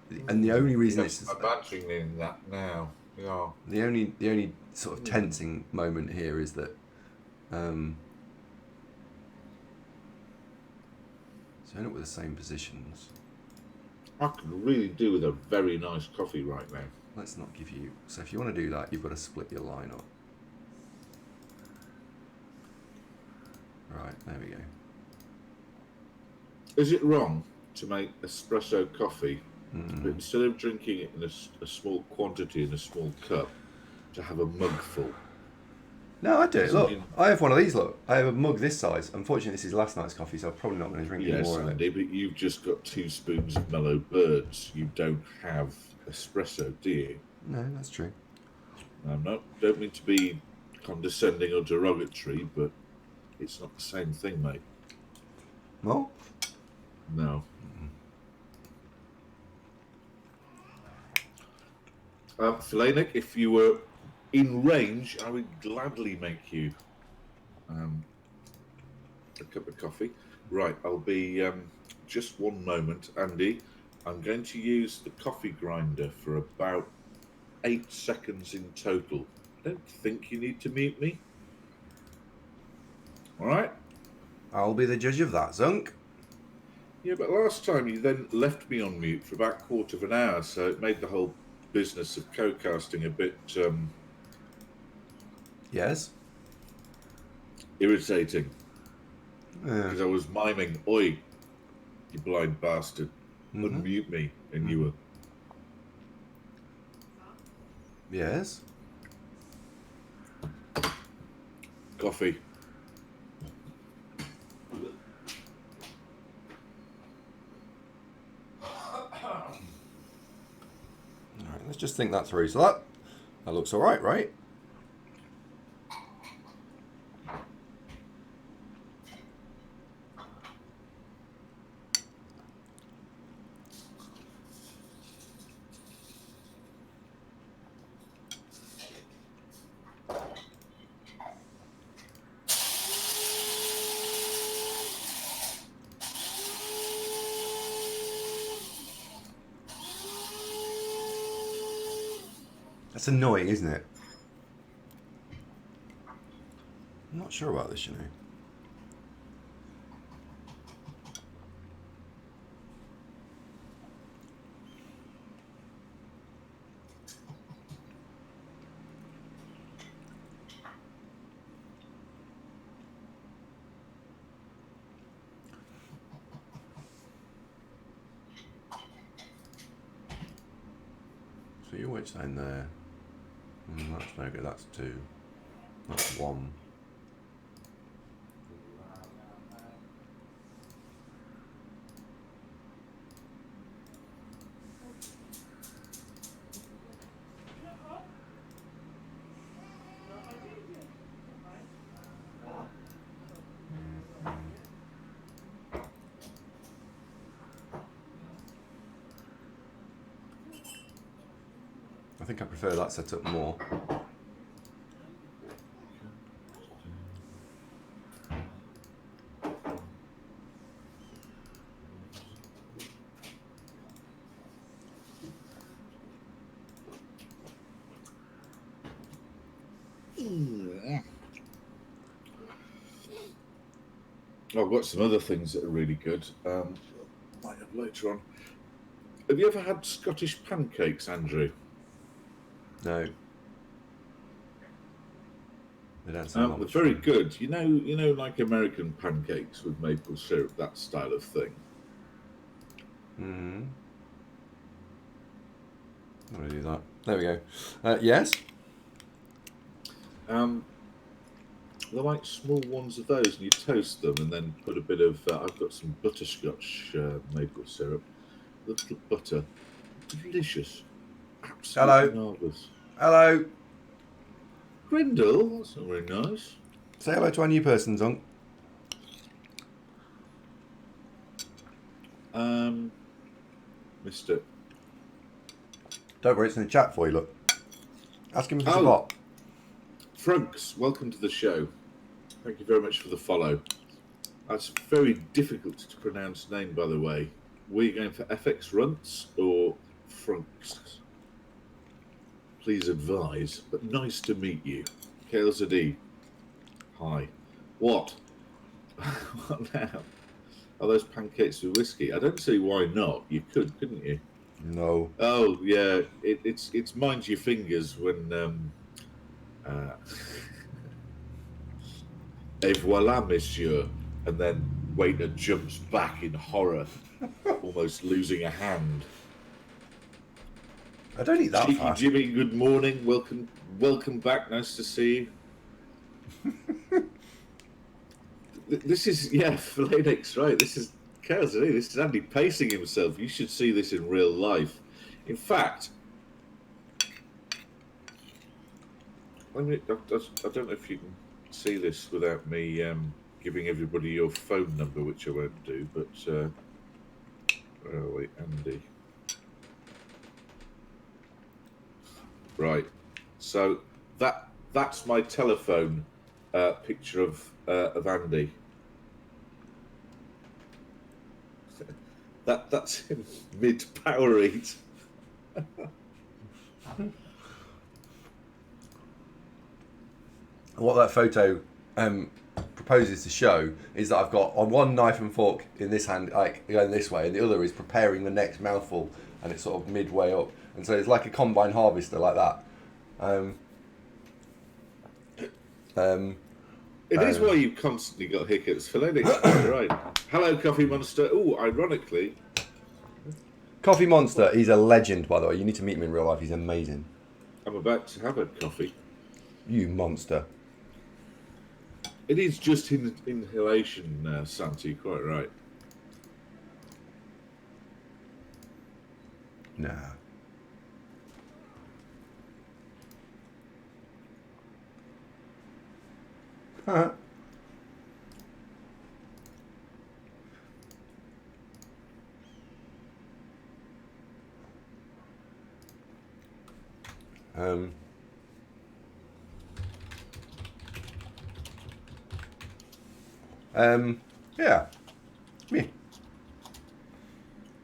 the only reason Yes, I'm imagining that now. Yeah. the only sort of tensing moment here is that so end up with the same positions. I could really do with a very nice coffee right now. Let's not give you... So if you want to do that, you've got to split your line up. Right, there we go. Is it wrong to make espresso coffee, but instead of drinking it in a small quantity in a small cup, to have a mug full. No, I do. Doesn't Look, mean- I have one of these. Look, I have a mug this size. Unfortunately, this is last night's coffee, so I'm probably not going to drink any Yes, more of it. Andy, but you've just got 2 spoons of mellow birds. You don't have espresso, do you? No, that's true. Don't mean to be condescending or derogatory, but it's not the same thing, mate. Well, No. Philenik, if you were in range, I would gladly make you a cup of coffee. Right, I'll be just one moment, Andy. I'm going to use the coffee grinder for about 8 seconds in total. I don't think you need to mute me. All right? I'll be the judge of that, Zunk. Yeah, but last time you then left me on mute for about 1/4 of an hour, so it made the whole business of co-casting a bit Yes. irritating. Yeah. Because I was miming, "Oi, you blind bastard, unmute me," and you were. Yes. Coffee. All right, let's just think that through. So that looks all right, right? That's annoying, isn't it? I'm not sure about this, you know. So you which line there? That's no good. That's 2. That's 1. I think I prefer that setup more. I've got some other things that are really good. Might have later on. Have you ever had Scottish pancakes, Andrew? No. They don't sound They're much very fun. good. You know, like American pancakes with maple syrup, that style of thing. Hmm. I'm going to do that. There we go. Yes? They're like small ones of those, and you toast them, and then put a bit of. I've got some butterscotch maple syrup, a little butter. Delicious. Absolutely marvellous. Hello. Grindle, that's not very nice. Say hello to our new person, Zunk. Mr. Don't worry, it's in the chat for you, look. Ask him if it's a Oh. bot. Franks, welcome to the show. Thank you very much for the follow. That's a very difficult to pronounce name, by the way. Were you going for FX Runts or Franks? Please advise, but nice to meet you. KLZD. Hi. What? What now? Are those pancakes with whiskey? I don't see why not. You could, couldn't you? No. Oh yeah, it's mind your fingers when et voilà, monsieur, and then waiter jumps back in horror. almost losing a hand. I don't eat that Cheeky fast. Jimmy, good morning. Welcome back. Nice to see you. This is Phoenix, right? This is Chaos. This is Andy pacing himself. You should see this in real life. In fact, I don't know if you can see this without me giving everybody your phone number, which I won't do. But where are we, Andy? Right. So that's my telephone picture of Andy. That's him mid Powerade. What that photo proposes to show is that I've got on one knife and fork in this hand, like going this way, and the other is preparing the next mouthful, and it's sort of midway up, and so it's like a combine harvester like that. It is why you've constantly got hiccups. Phoenix, right. Hello, Coffee Monster. Oh, ironically. Coffee Monster, he's a legend, by the way. You need to meet him in real life. He's amazing. I'm about to have a coffee. You monster. It is just inhalation, Santi, quite right. Nah. Huh. Yeah. Me.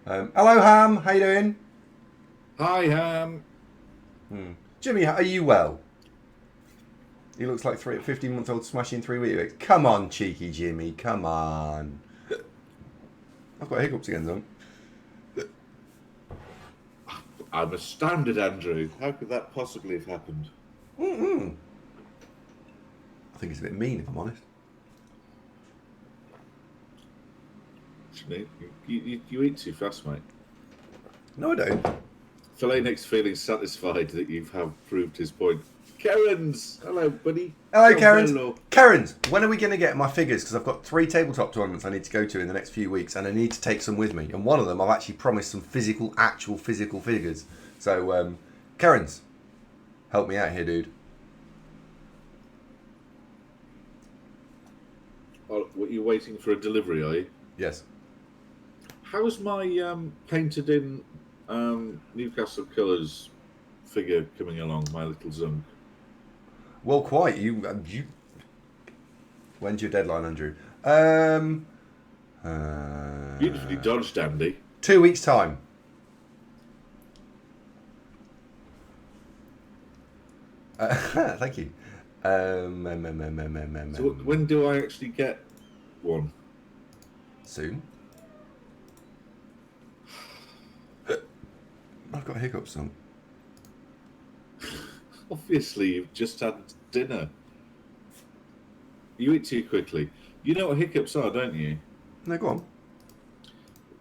Hello, Ham. How you doing? Hi, Ham. Jimmy, are you well? He looks like 15-month-old smashing 3 weeks. Come on, cheeky Jimmy. Come on. I've got hiccups again, son. I'm astounded, Andrew. How could that possibly have happened? I think it's a bit mean, if I'm honest. You eat too fast, mate. No, I don't. Phoenix feeling satisfied that you have proved his point. Karen's! Hello, buddy. Hello, Oh, Karen's. hello. Karen's, when are we going to get my figures? Because I've got 3 tabletop tournaments I need to go to in the next few weeks, and I need to take some with me. And one of them, I've actually promised some actual physical figures. So, Karen's, help me out here, dude. Oh, what, you're waiting for a delivery, are you? Yes. How's my painted in Newcastle colours figure coming along, my little Zunk? Well, quite. You. When's your deadline, Andrew? Beautifully dodged, Andy. 2 weeks' time. Thank you. So when do I actually get one? Soon. I've got hiccups, son. Obviously, you've just had dinner. You eat too quickly. You know what hiccups are, don't you? No, go on.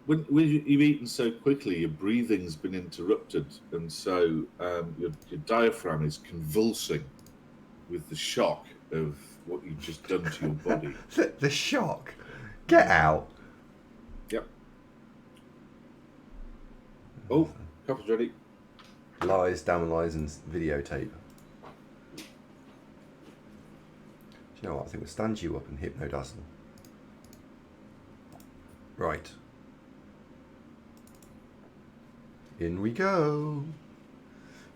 When you've eaten so quickly, your breathing's been interrupted, and so your diaphragm is convulsing with the shock of what you've just done to your body. The shock. Get out. Yep. Oh, coffee's ready. Lies, damn lies, and videotape. Do you know what? I think we'll stand you up and hypnodazzle. Right. In we go.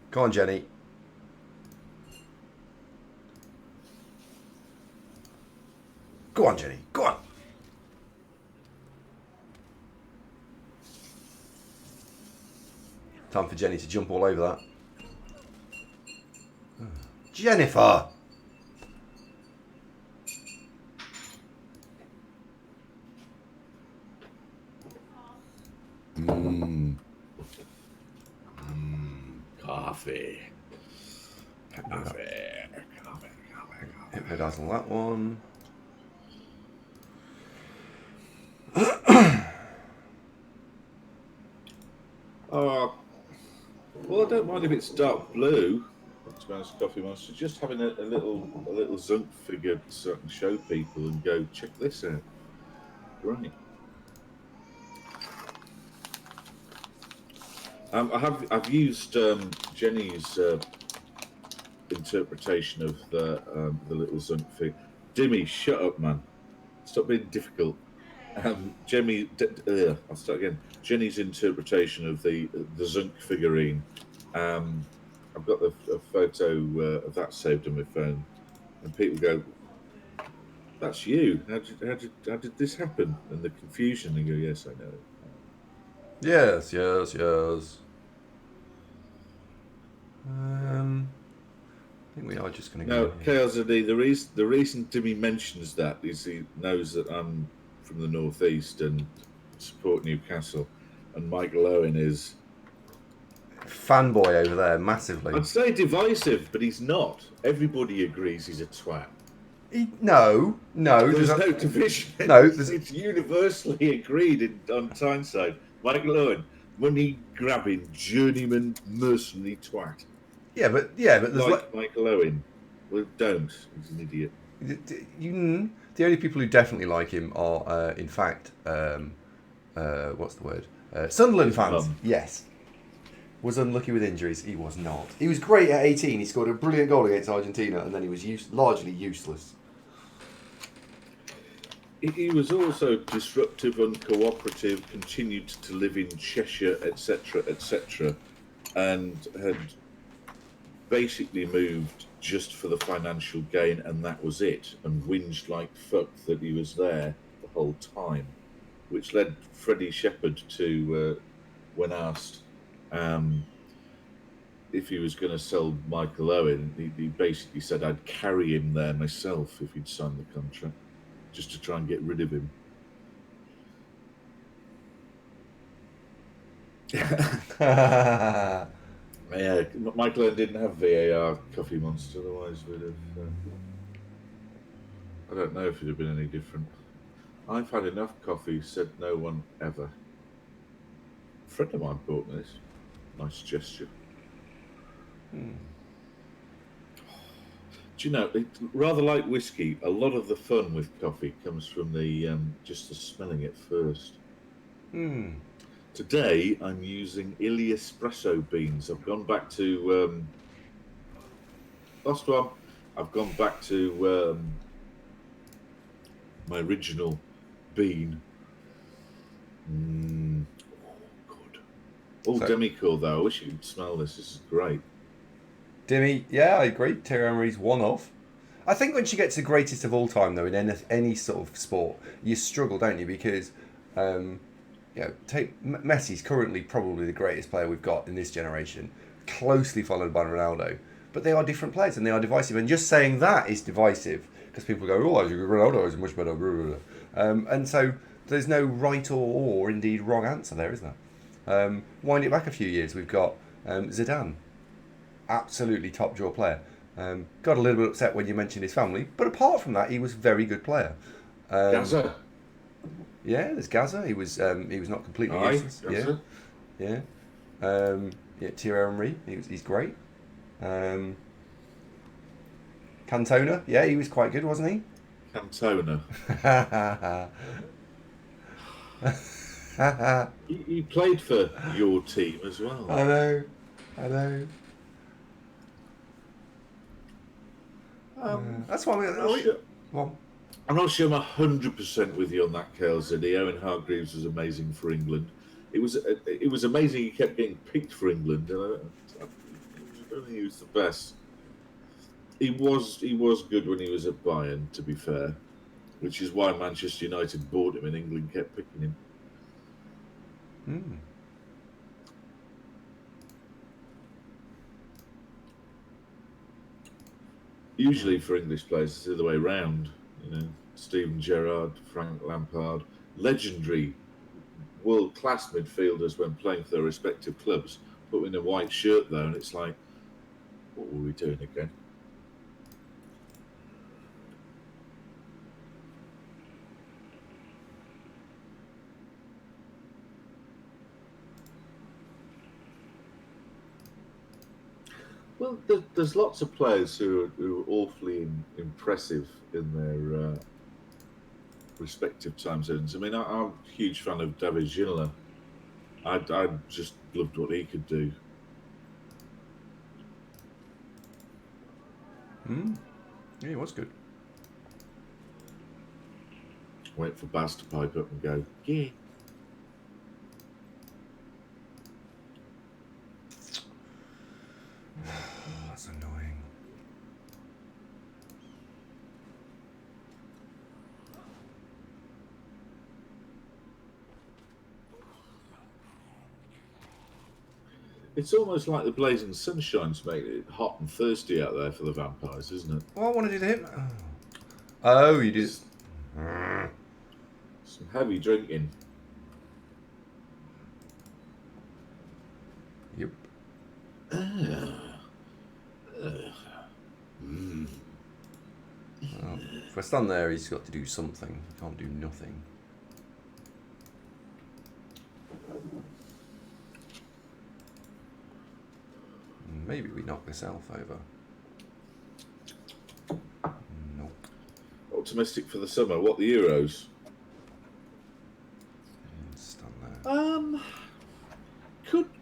Come on, Jenny. Go on, Jenny. Go on. Time for Jenny to jump all over that. Jennifer! Coffee. Hypnodazzle that one. Oh, well, I don't mind if it's dark blue. To be honest, Coffee Monster, just having a little Zunk figure so I can show people and go check this out. Great. I've used Jenny's interpretation of the little Zunk figure. Dimmy, shut up, man! Stop being difficult. I'll start again. Jenny's interpretation of the Zunk figurine. Um, I've got a photo of that saved on my phone, and people go, "That's you. How did this happen?" And the confusion. And go, "Yes, I know." Yes, yes, yes. I think we are just going to Now, go here. KLZD, the reason Dimmy mentions that is he knows that I'm from the northeast and support Newcastle, and Michael Owen is, Fanboy over there, massively. I'd say, divisive, but he's not. Everybody agrees he's a twat. No. There's no division. No, It's universally agreed on Tyneside. Michael Owen, money grabbing, journeyman, mercenary twat. Yeah, but there's Like Michael Owen. Well, don't. He's an idiot. the only people who definitely like him are, in fact, what's the word? Sunderland His fans. mum. Yes. Was unlucky with injuries. He was not. He was great at 18. He scored a brilliant goal against Argentina, and then he was largely useless. He was also disruptive, uncooperative, continued to live in Cheshire, etc., and had basically moved just for the financial gain, and that was it, and whinged like fuck that he was there the whole time, which led Freddie Shepherd to, when asked if he was going to sell Michael Owen, he basically said, I'd carry him there myself if he'd signed the contract, just to try and get rid of him. Yeah, Michael Owen didn't have VAR, Coffee Monster, otherwise we'd have. I don't know if it'd have been any different. I've had enough coffee, said no one ever. A friend of mine bought me this. Nice gesture. Do you know, rather like whiskey, a lot of the fun with coffee comes from the just the smelling it first. Today, I'm using Illy espresso beans. I've gone back to last one. I've gone back to my original bean. Good. Oh, So- demi-cool though. I wish you could smell this. This is great. Dimmy, yeah, I agree. Thierry Henry's one of. I think once you get to the greatest of all time, though, in any sort of sport, you struggle, don't you? Because, take Messi's currently probably the greatest player we've got in this generation, closely followed by Ronaldo. But they are different players and they are divisive. And just saying that is divisive because people go, "Oh, Ronaldo is much better." Blah, blah, blah. And so there's no right or indeed wrong answer there, is there? Wind it back a few years, we've got Zidane. Absolutely top draw player. Got a little bit upset when you mentioned his family, but apart from that, he was a very good player. Gaza. Yeah, there's Gaza. He was not completely useless. Gaza. Yeah. Thierry Henry. He's great. Cantona. Yeah, he was quite good, wasn't he? Cantona. He played for your team as well. I know. That's why I'm not sure I'm 100% with you on that, KLZ. Owen Hargreaves was amazing for England. It was amazing he kept getting picked for England. I don't think he was the best. He was good when he was at Bayern, to be fair, which is why Manchester United bought him and England kept picking him. Usually for English players, it's the other way round. You know, Steven Gerrard, Frank Lampard, legendary world-class midfielders when playing for their respective clubs, put in a white shirt though, and it's like, what were we doing again? There's lots of players who are awfully impressive in their respective time zones. I mean, I'm a huge fan of David Ginola. I just loved what he could do. Yeah, it was good. Wait for Baz to pipe up and go, yeah. That's annoying. It's almost like the blazing sunshine's making it hot and thirsty out there for the vampires, isn't it? What I want to do to him? Oh, you did. Some heavy drinking. Yep. Well, if I stand there, he's got to do something. He can't do nothing. Maybe we knock this elf over. Nope. Optimistic for the summer. What, the Euros? Stand there.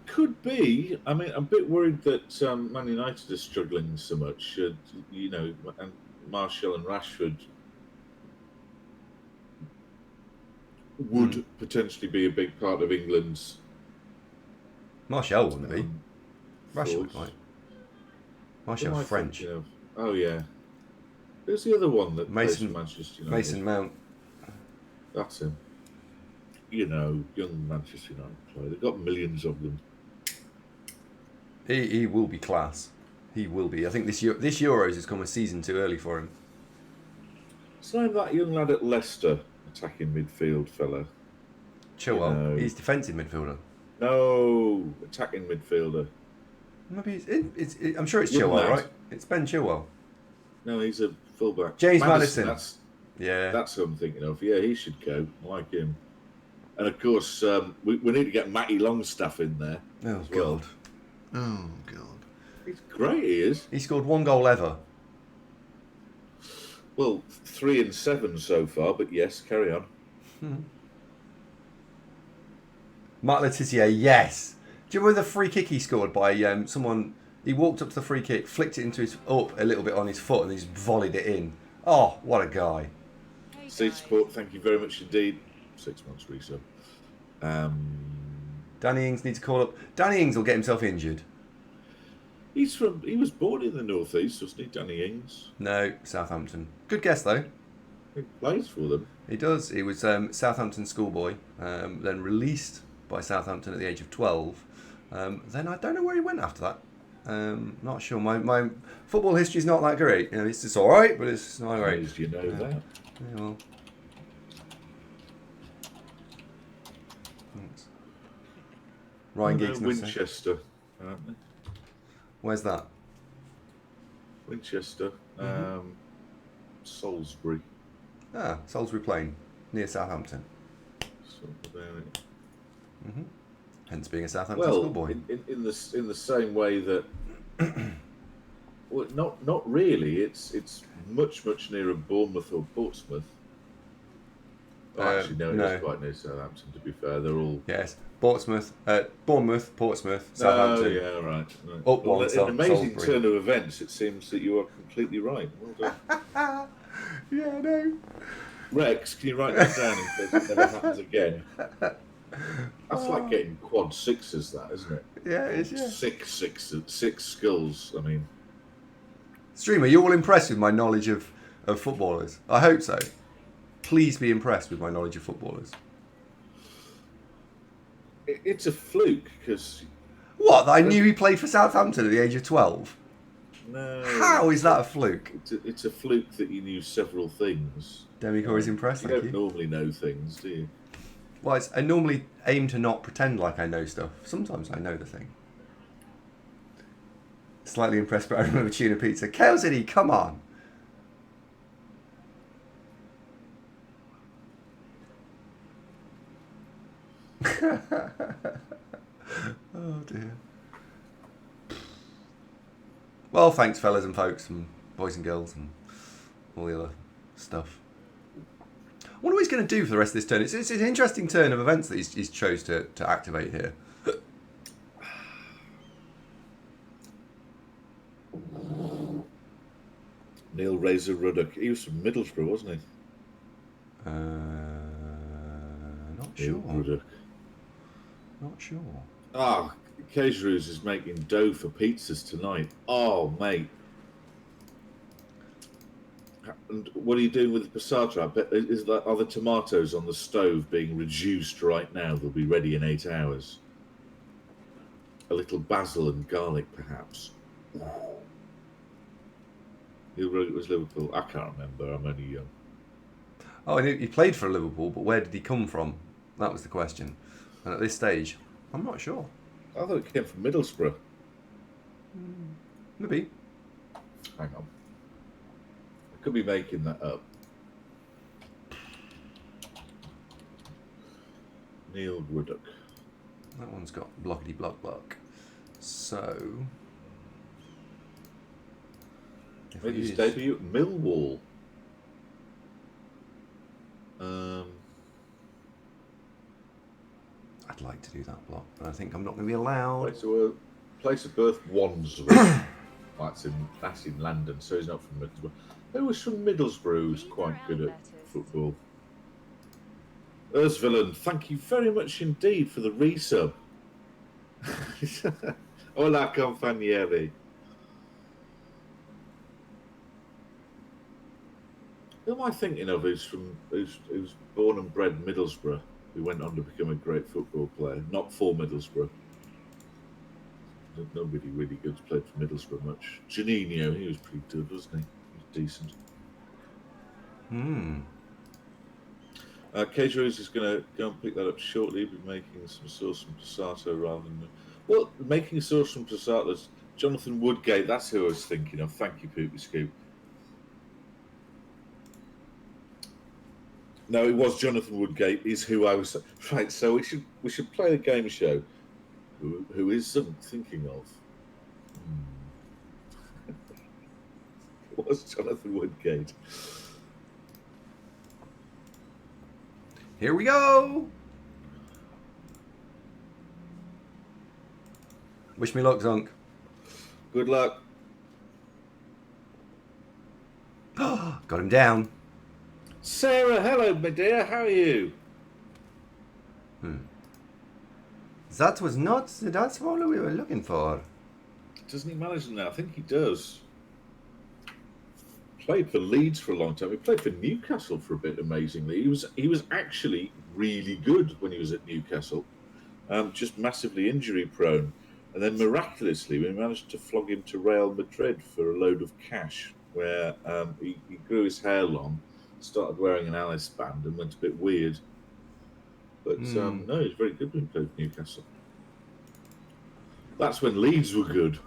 Could be. I mean, I'm a bit worried that Man United are struggling so much. You know, and Martial and Rashford would potentially be a big part of England's. Martial wouldn't be. Rashford, force. right? Who am Martial's I French. thinking of? Oh yeah. Who's the other one that plays for Mason. Manchester United? Mason Mount. That's him. You know, young Manchester United player. They've got millions of them. He will be class. He will be. I think this Euros has come a season too early for him. It's like that young lad at Leicester, attacking midfield fella. Chilwell. You know. He's defensive midfielder. No, attacking midfielder. Maybe I'm sure it's Young Chilwell, lad. right? It's Ben Chilwell. No, he's a fullback. James Maddison. That's who I'm thinking of. Yeah, he should go. I like him. And of course, we need to get Matty Longstaff in there. Oh as well. God. Oh God. He's great. He is. He scored 1 goal ever. Well, 3 and 7 so far. But yes, carry on. Mark Letizia, yes. Do you remember the free kick he scored by someone? He walked up to the free kick, flicked it into his up a little bit on his foot, and he's volleyed it in. Oh, what a guy! Hey Seed guys. support. Thank you very much indeed. 6 months resub. Danny Ings needs to call up. Danny Ings will get himself injured. He was born in the northeast, wasn't he, Danny Ings? No, Southampton. Good guess though. He plays for them. He does. He was Southampton schoolboy, then released by Southampton at the age of 12. Then I don't know where he went after that. Not sure. My football history is not that great. You know, it's all right, but it's not How great. do you know that? Yeah, well. Thanks. Ryan Giggs. Winchester, aren't they? Where's that? Winchester, Salisbury. Ah, Salisbury Plain, near Southampton. Sort of area. Hence being a Southampton Well, schoolboy. in the same way that, well, not really. It's much nearer Bournemouth or Portsmouth. Oh, actually, no, no. it's quite near Southampton. To be fair, they're all. Yes, Bournemouth, Portsmouth, Southampton. Oh, yeah, right. Up one, in an amazing Salisbury. turn of events, it seems that you are completely right. Well done. Yeah, no. Rex, can you write that down in case it never happens again? That's like getting quad sixes, that, isn't it? Yeah, it is, yeah. Six skulls. I mean, Streamer, you're all impressed with my knowledge of footballers. I hope so. Please be impressed with my knowledge of footballers. it's a fluke because What? That I knew he played for Southampton at the age of 12? no. How is that a fluke? It's a fluke that you knew several things. Demicor is impressed, You thank don't you. normally know things, do you? Well, I normally aim to not pretend like I know stuff. Sometimes I know the thing. Slightly impressed, but I remember tuna pizza. Kale City, come on. Oh dear. Well, thanks, fellas and folks, and boys and girls, and all the other stuff. I wonder what he's going to do for the rest of this turn. It's an interesting turn of events that he's chose to activate here. Neil Razor Ruddock. He was from Middlesbrough, wasn't he? Not Neil sure. Ruddock. Not sure. Ah, Caterers is making dough for pizzas tonight. Oh, mate. And what are you doing with the passata? I bet, are the tomatoes on the stove being reduced right now? They'll be ready in 8 hours. A little basil and garlic, perhaps. It was Liverpool. I can't remember. I'm only young. Oh, and he played for Liverpool, but where did he come from? That was the question. And at this stage, I'm not sure. I thought it came from Middlesbrough. Maybe. Hang on. I could be making that up. Neil Ruddock. That one's got blockety block block. So. Made his debut at Millwall. I'd like to do that block, but I think I'm not going to be allowed. Place of birth, Wandsworth. That's in London, so he's not from Middlesbrough. Who was from Middlesbrough who's quite good at football? Villain, thank you very much indeed for the resub. Hola, compañeri. Who am I thinking of who's born and bred Middlesbrough, who went on to become a great football player? Not for Middlesbrough. Nobody really good played for Middlesbrough much. Janino, he was pretty good, wasn't he? He was decent. Caterers is going to go and pick that up shortly. He'll be making some sauce from passato rather than... Well, making sauce from passato, Jonathan Woodgate, that's who I was thinking of. Thank you, Poopy Scoop. No, it was Jonathan Woodgate is who I was... Right, so we should play the game show. Who is thinking of? It was Jonathan Woodgate. Here we go! Wish me luck, Zonk. Good luck. Got him down. Sarah, hello, my dear. How are you? That was not... That's what we were looking for. Doesn't he manage them now? I think he does. Played for Leeds for a long time. He played for Newcastle for a bit, amazingly. He was actually really good when he was at Newcastle. Just massively injury prone. And then miraculously, we managed to flog him to Real Madrid for a load of cash, where he grew his hair long, started wearing an Alice band, and went a bit weird. But no, he's very good when he played for Newcastle. That's when Leeds were good.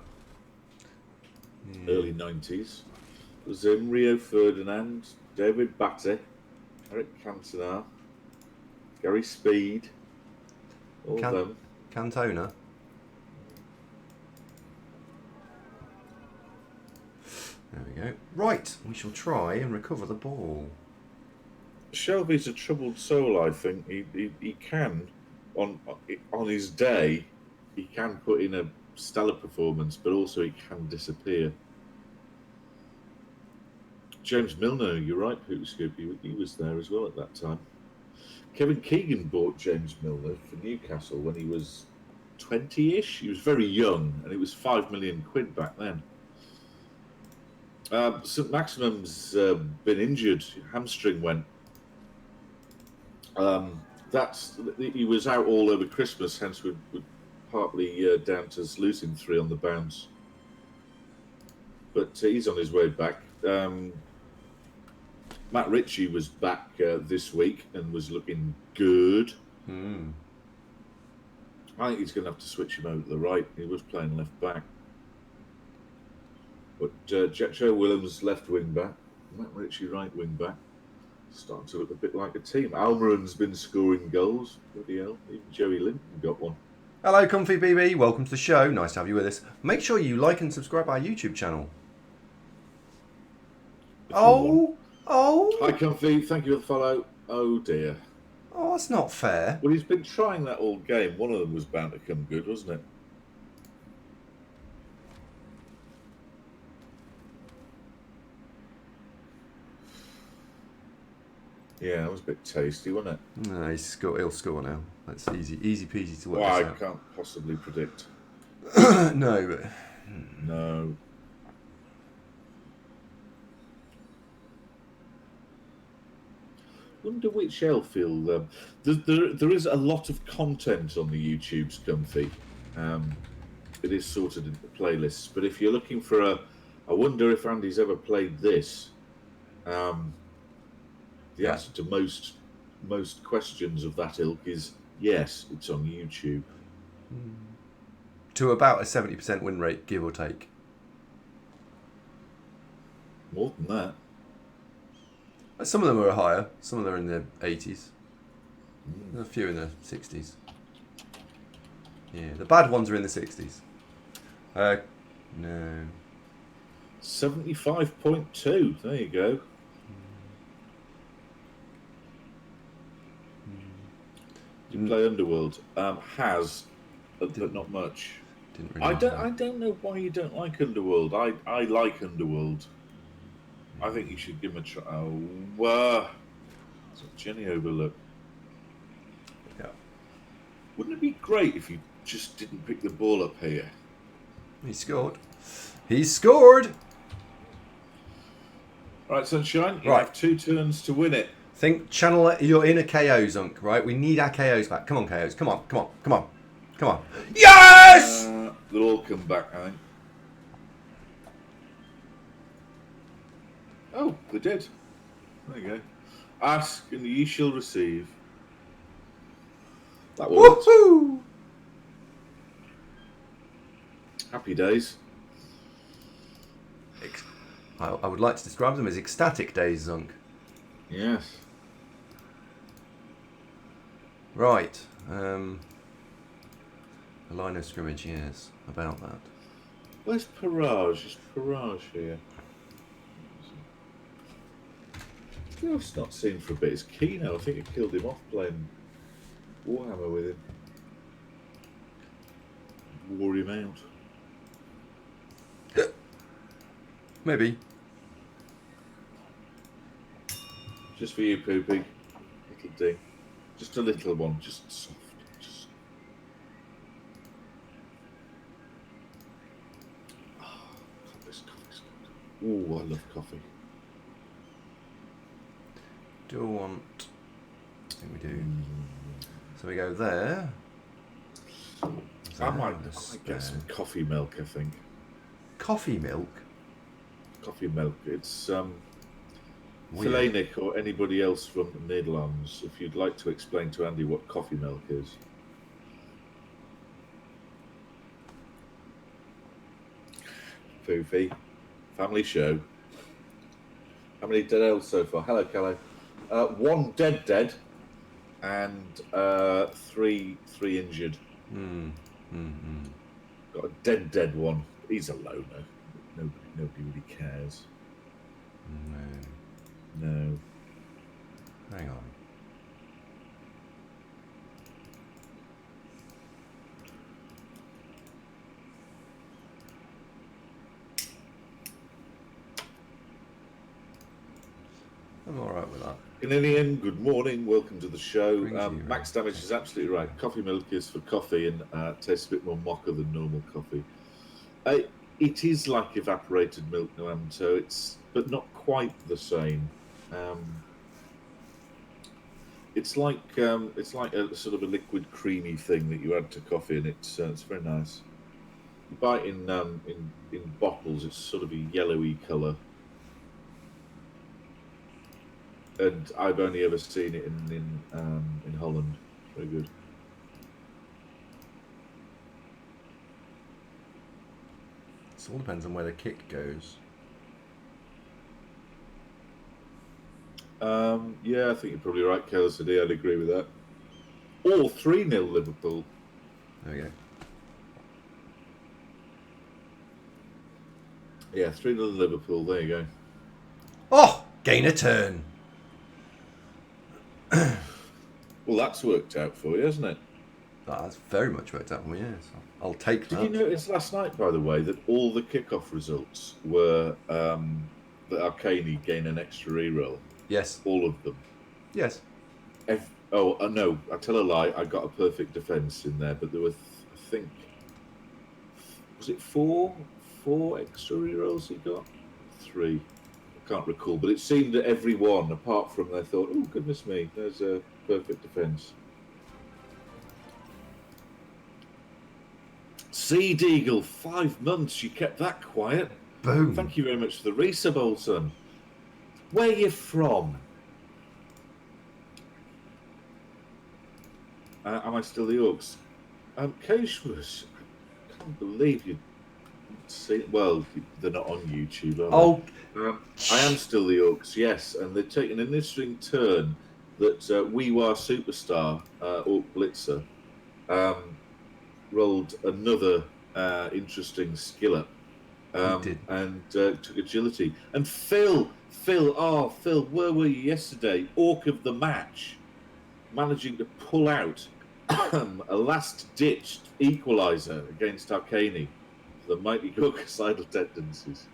Early 90s. It was Rio Ferdinand, David Batty, Eric Cantona, Gary Speed, all of them. Cantona. There we go. Right, we shall try and recover the ball. Shelby's a troubled soul, I think. He can, on his day, he can put in a stellar performance, but also he can disappear. James Milner, you're right, Poop Scoop, he was there as well at that time. Kevin Keegan bought James Milner for Newcastle when he was 20-ish. He was very young, and it was £5 million back then. St Maximum's been injured. Hamstring went. He was out all over Christmas, hence we're partly down to us losing 3 on the bounce. But he's on his way back. Matt Ritchie was back this week and was looking good. I think he's going to have to switch him over to the right. He was playing left back. But Joe Williams left wing back, Matt Ritchie right wing back. Starting to look a bit like a team. Almiron's been scoring goals. Bloody hell. Even Joey Linton got one. Hello, Comfy BB. Welcome to the show. Nice to have you with us. Make sure you like and subscribe our YouTube channel. If you want. Oh. Hi, Comfy. Thank you for the follow. Oh, dear. Oh, that's not fair. Well, he's been trying that all game. One of them was bound to come good, wasn't it? Yeah, that was a bit tasty, wasn't it? No, he'll score now. That's easy peasy to work Well, I this can't possibly predict. out. No, but No. Wonder which elf he'll... there is a lot of content on the YouTube's Comfy. It is sorted into playlists. But if you're looking for I wonder if Andy's ever played this. The answer to most questions of that ilk is yes, it's on YouTube. to about a 70% win rate, give or take. More than that. Some of them are higher. Some of them are in the 80s. A few in the 60s. Yeah, the bad ones are in the 60s. No. 75.2. There you go. Did you play Underworld? Has, but not much. Didn't really I don't know why you don't like Underworld. I like Underworld. I think you should give him a try. Oh, it's a Jenny overlook. Yeah. Wouldn't it be great if you just didn't pick the ball up here? He scored. He scored! Right, Sunshine, you Right. have 2 turns to win it. Think channel, you're in a KO, Zunk, right? We need our KOs back. Come on, KOs. Come on. Yes! They'll all come back, I think. Oh, they did. There you go. Ask and ye shall receive. That worked. Woohoo! Happy days. I would like to describe them as ecstatic days, Zunk. Yes. Right. A line of scrimmage, yes. About that. Where's Parage? Is Parage here? I've not seen for a bit. It's Keno. I think I killed him off playing Warhammer with him. Wore him out. Maybe. Just for you, Poopy. Little ding. Just a little one. Just soft. Just... Oh, this coffee's good. Ooh, I love coffee. Do I want... I think we do. So we go there. I might get some coffee milk, I think. Coffee milk? Coffee milk. It's Weird. Philanic or anybody else from the Netherlands, if you'd like to explain to Andy what coffee milk is. Foofy. Family show. How many dead elves so far? Hello, Callow. 1 dead, and 3 injured. Got a dead one. He's a loner. Nobody really cares. No. Hang on. I'm alright with that. Canadian, good morning. Welcome to the show. Brings you Max Damage is absolutely right. Coffee milk is for coffee and tastes a bit more mocha than normal coffee. It is like evaporated milk, Noam, so but not quite the same. It's like a sort of a liquid creamy thing that you add to coffee, and it's very nice. You buy it in bottles. It's sort of a yellowy colour, and I've only ever seen it in Holland. Very good. It all depends on where the kick goes. Yeah, I think you're probably right, Kelly. I'd agree with that. All 3-0 Liverpool. There we go. Yeah, 3-0 Liverpool. There you go. Oh, gain a turn. Well, that's worked out for you, hasn't it? That's very much worked out for me, yes. I'll take Did that. you notice last night, by the way, that all the kickoff results were that Arcaney gain an extra reroll? Yes. All of them. Yes. No, I tell a lie. I got a perfect defence in there, but there were, I think, was it four extra rerolls he got? 3. I can't recall, but it seemed that every one, apart from they thought, oh goodness me, there's a perfect defence. Seed Eagle, 5 months. You kept that quiet. Boom. Thank you very much for the resub, old son. Where you from? Am I still the Orcs? Keshwas, I can't believe you see. Well, they're not on YouTube, are they? Oh, I am still the Orcs, yes, and they're taking an interesting turn that Weewar Superstar, Orc Blitzer, rolled another interesting skill up and took agility. And Phil, where were you yesterday? Orc of the match, managing to pull out a last-ditch equaliser against Arcaney for the mighty Gorkacidal tendencies.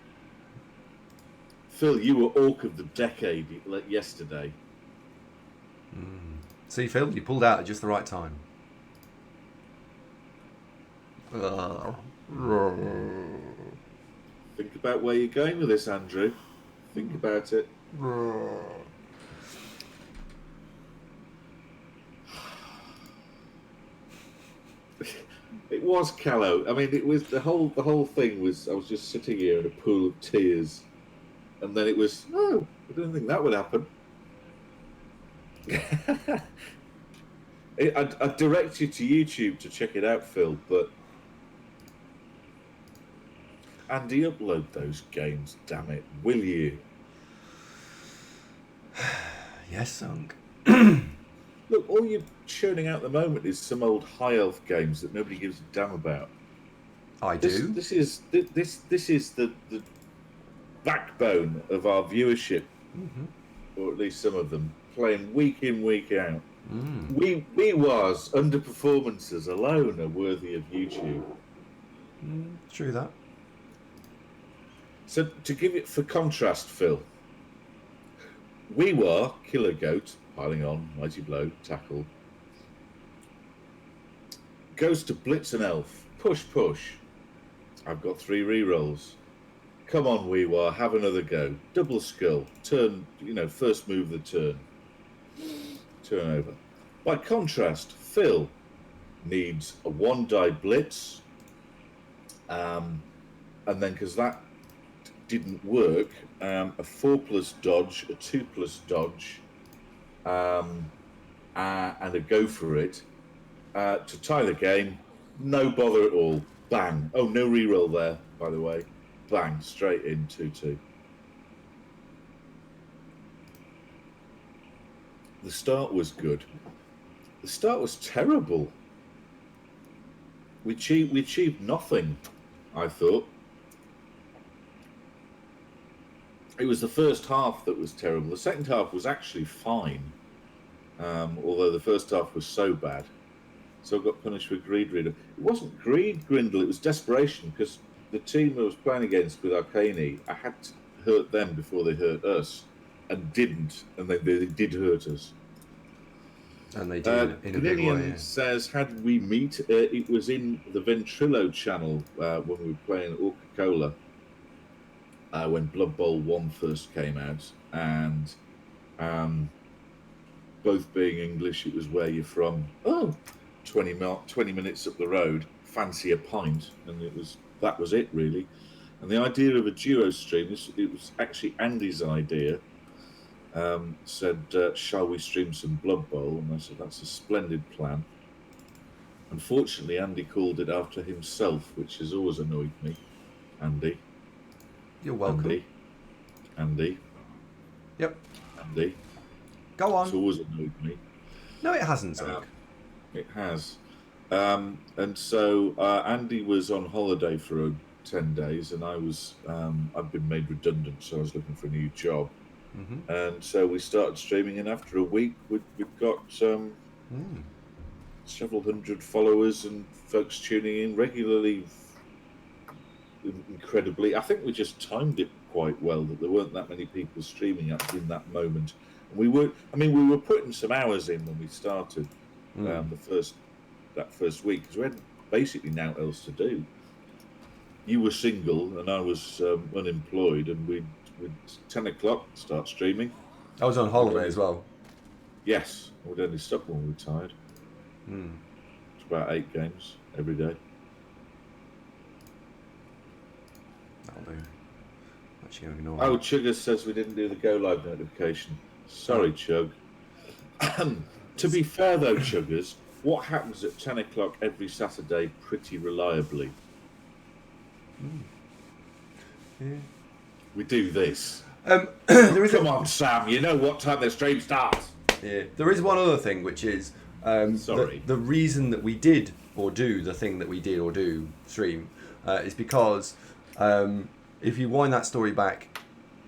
Phil, you were Orc of the decade yesterday. See, Phil, you pulled out at just the right time. Think about where you're going with this, Andrew. Think about it. It was callow. I mean, it was the whole thing was. I was just sitting here in a pool of tears, and then it was. Oh, I didn't think that would happen. I'd direct you to YouTube to check it out, Phil. But Andy, upload those games. Damn it, will you? Yes, Sunk. Look, all you're churning out at the moment is some old high elf games that nobody gives a damn about. I do. This is the backbone of our viewership, or at least some of them, playing week in, week out. We was underperformances alone are worthy of YouTube. True that. So to give it for contrast, Phil, we were Killer Goat, piling on, Mighty Blow, Tackle. Goes to Blitz and Elf. Push, push. I've got 3 rerolls. Come on, Weewar, have another go. Double skull. Turn, first move of the turn. Turn over. By contrast, Phil needs a 1-die Blitz. And then, because that didn't work, a 4+ dodge, a 2+ dodge, and a go for it to tie the game. No bother at all. Bang. Oh, no reroll there, by the way. Bang, straight in 2-2. The start was good. The start was terrible. We achieved nothing, I thought. It was the first half that was terrible. The second half was actually fine, although the first half was so bad. So I got punished for Greed Reader. It wasn't Greed, Grindle, it was desperation, because the team I was playing against with Arcaney, I had to hurt them before they hurt us, and didn't, and they did hurt us. And they do in a big way. Yeah. Says, how did we meet? It was in the Ventrilo channel when we were playing Orca-Cola, when Blood Bowl 1 first came out, and both being English, it was where you're from. Oh, 20 minutes up the road, fancy a pint, and that was it really. And the idea of a duo stream, it was actually Andy's idea. Said, shall we stream some Blood Bowl? And I said, that's a splendid plan. Unfortunately, Andy called it after himself, which has always annoyed me. Andy. You're welcome. Andy. Yep. Andy. Go on. It's always annoyed me. No, it hasn't, Zach. It has. And so Andy was on holiday for 10 days, and I'd been made redundant, so I was looking for a new job. And so we started streaming, and after a week, we'd got several hundred followers and folks tuning in regularly. Incredibly, I think we just timed it quite well, that there weren't that many people streaming up in that moment. And we were putting some hours in when we started that first week, because we had basically now else to do. You were single and I was unemployed, and we'd 10 o'clock start streaming. I was on holiday as well. Yes, we'd only stop when we were tired. It's about 8 games every day. That'll do. Actually, I'm ignore Oh, that. Chugger says we didn't do the go live notification. Sorry, Chug. To be fair though, Chuggers, what happens at 10 o'clock every Saturday pretty reliably? Yeah. We do this. There is Come on, Sam, you know what time the stream starts. Yeah. There is one other thing, which is Sorry. the reason that we did or do the thing that we did or do stream is because if you wind that story back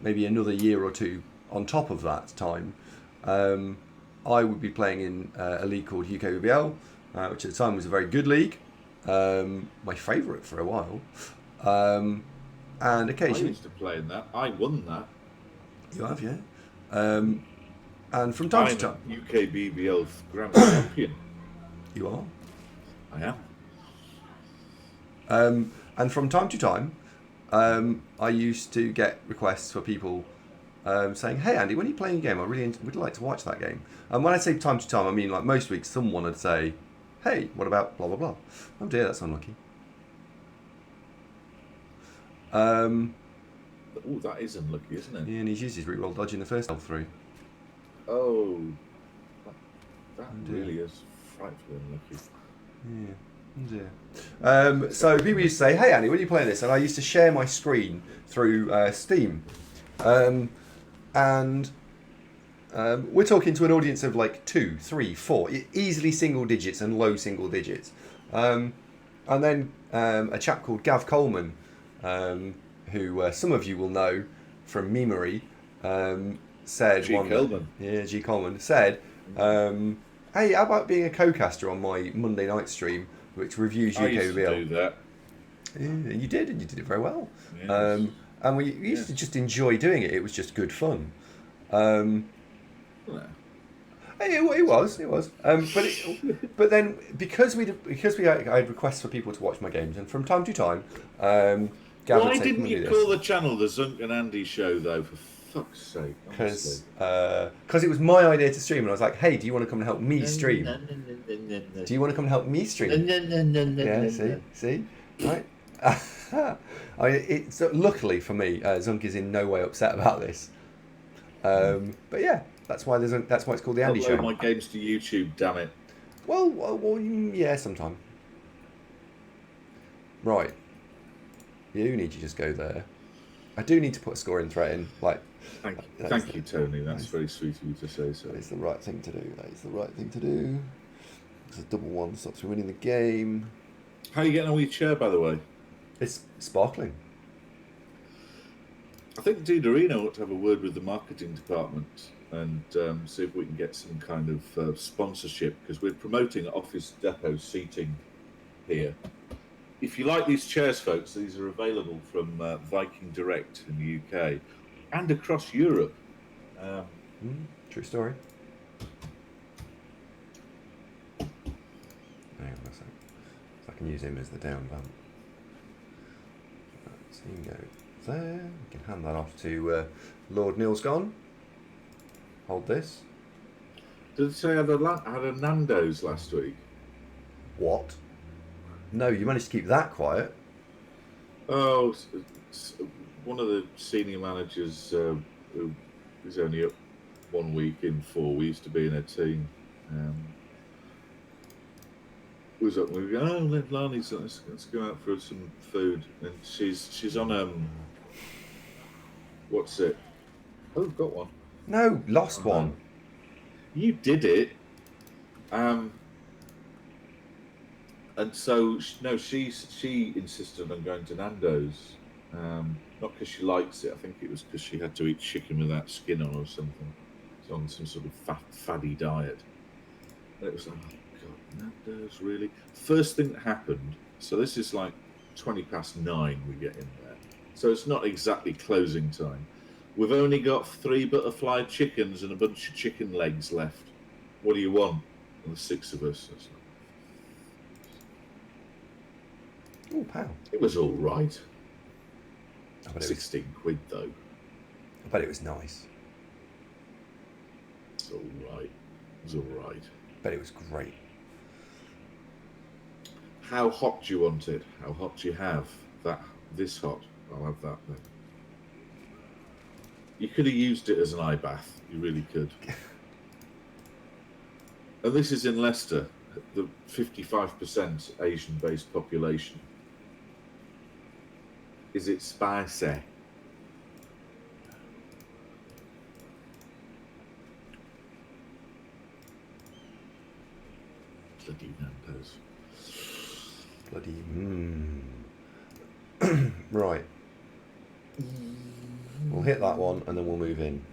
maybe another year or two on top of that time, I would be playing in a league called UK REBBL, which at the time was a very good league, my favourite for a while, and I occasionally used to play in that. I won that. you have, yeah, and from time to I'm time UK BBL Grand Champion. you are. I am. And from time to time, I used to get requests for people saying, "Hey Andy, when are you playing a game? I really would like to watch that game." And when I say time to time, I mean like most weeks someone would say, "Hey, what about blah blah blah?" Oh dear, that's unlucky. Oh, that is unlucky, isn't it? Yeah, and he's used his reroll dodge in the first L3. Oh, that dear. really is frightfully unlucky. Yeah. Oh dear. So people used to say, "Hey Andy, when are you playing this?" And I used to share my screen through Steam. And we're talking to an audience of like 2, 3, 4, easily single digits and low single digits. And then a chap called Gav Coleman, who some of you will know from Memery, said G. Coleman. G. Coleman said, "Hey, how about being a co-caster on my Monday night stream, which reviews I UK used to REBBL?" do that. Yeah, and you did it very well. Yes. And we used to just enjoy doing it. It was just good fun. Yeah. It was. But then because I had requests for people to watch my games, and from time to time, Gav Why would say, didn't "Come and do you this." call the channel the Zunk and Andy Show, though, for fuck's sake? Because honestly? it was my idea to stream, and I was like, "Hey, do you want to come and help me stream? Do you want to come and help me stream?" Yeah, see, right. I mean, it's luckily for me, Zunk is in no way upset about this. But yeah, that's why that's why it's called the Andy Show. Upload my games to YouTube, damn it. Well, yeah, sometime. Right. You need to just go there. I do need to put a scoring threat in. Like, Thank you, Tony. That's very sweet of you to say so. that is the right thing to do. That is the right thing to do. It's a double one, stops me winning the game. How are you getting on with your chair, by the way? It's sparkling. I think Diderino ought to have a word with the marketing department and see if we can get some kind of sponsorship, because we're promoting Office Depot seating here. If you like these chairs, folks, these are available from Viking Direct in the UK and across Europe. True story. Hang on a sec. So I can use him as the down vamp. So you can go there. We can hand that off to Lord Nilsgone. Hold this. Did it say I had a Nando's last week? What? No, you managed to keep that quiet. Oh, one of the senior managers who is only up 1 week in 4. We used to be in a team. Was up. We go. Oh, let Lani's. Let's go out for some food. And she's on what's it? Oh, got one. No, lost one. You did it. And so, no, she insisted on going to Nando's, not because she likes it. I think it was because she had to eat chicken without skin on or something. She's on some sort of faddy diet. And it was like, oh God, Nando's, really? First thing that happened, so this is like 9:20 we get in there. So it's not exactly closing time. We've only got 3 butterfly chickens and a bunch of chicken legs left. What do you want? And the 6 of us. Oh, pow. It was all right. I bet it was, 16 quid though. I bet it was nice. It's all right. It was all right. I bet it was great. How hot do you want it? How hot do you have that? This hot? I'll have that then. You could have used it as an eye bath. You really could. And this is in Leicester, the 55% Asian-based population. Is it spicy? Bloody Nando's. Bloody Right. We'll hit that one and then we'll move in.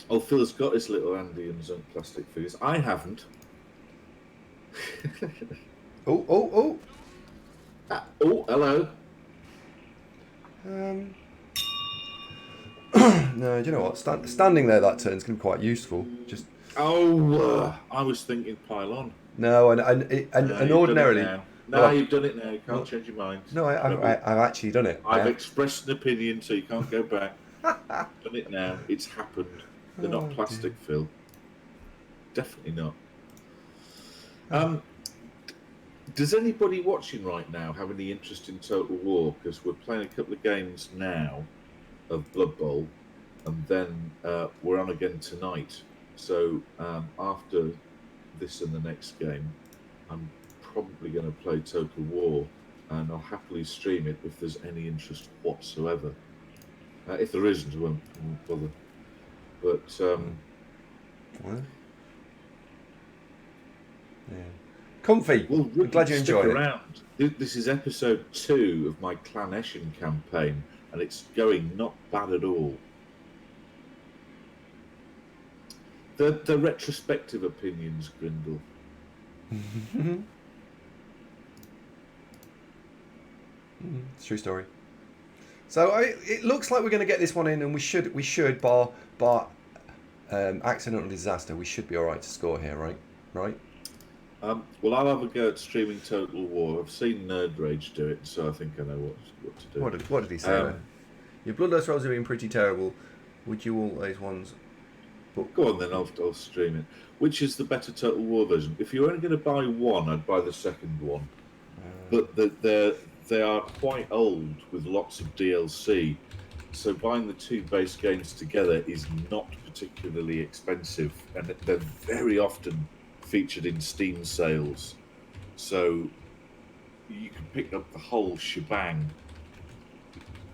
Oh, Phil's got his little Andy and Zunk plastic figures. I haven't. Oh. Oh, hello. No, do you know what? Standing there that turn's going to be quite useful. Just Oh, I was thinking pile on. no, and ordinarily. You've done it now. You can't change your mind. No, I've actually done it. I've expressed an opinion, so you can't go back. Done it now. It's happened. They're not plastic, Phil. Definitely not. Does anybody watching right now have any interest in Total War? Because we're playing a couple of games now of Blood Bowl, and then we're on again tonight. So after this and the next game, I'm probably going to play Total War, and I'll happily stream it if there's any interest whatsoever. If there isn't, I won't bother. But What? Yeah. Comfy. well, I'm glad you stick enjoyed it. around. This is episode 2 of my Clan Eshin campaign, and it's going not bad at all. The retrospective opinions, Grindle. It's a true story. So it looks like we're going to get this one in, and we should bar accidental disaster. We should be all right to score here, right? Right. Well, I'll have a go at streaming Total War. I've seen Nerd Rage do it, so I think I know what to do. What did he say? Then? Your bloodlust rolls have been pretty terrible. Would you always ones? Go on then, I'll stream it. Which is the better Total War version? If you're only going to buy one, I'd buy the second one. But they are quite old with lots of DLC, so buying the 2 base games together is not particularly expensive, and they're very often featured in Steam sales. So you can pick up the whole shebang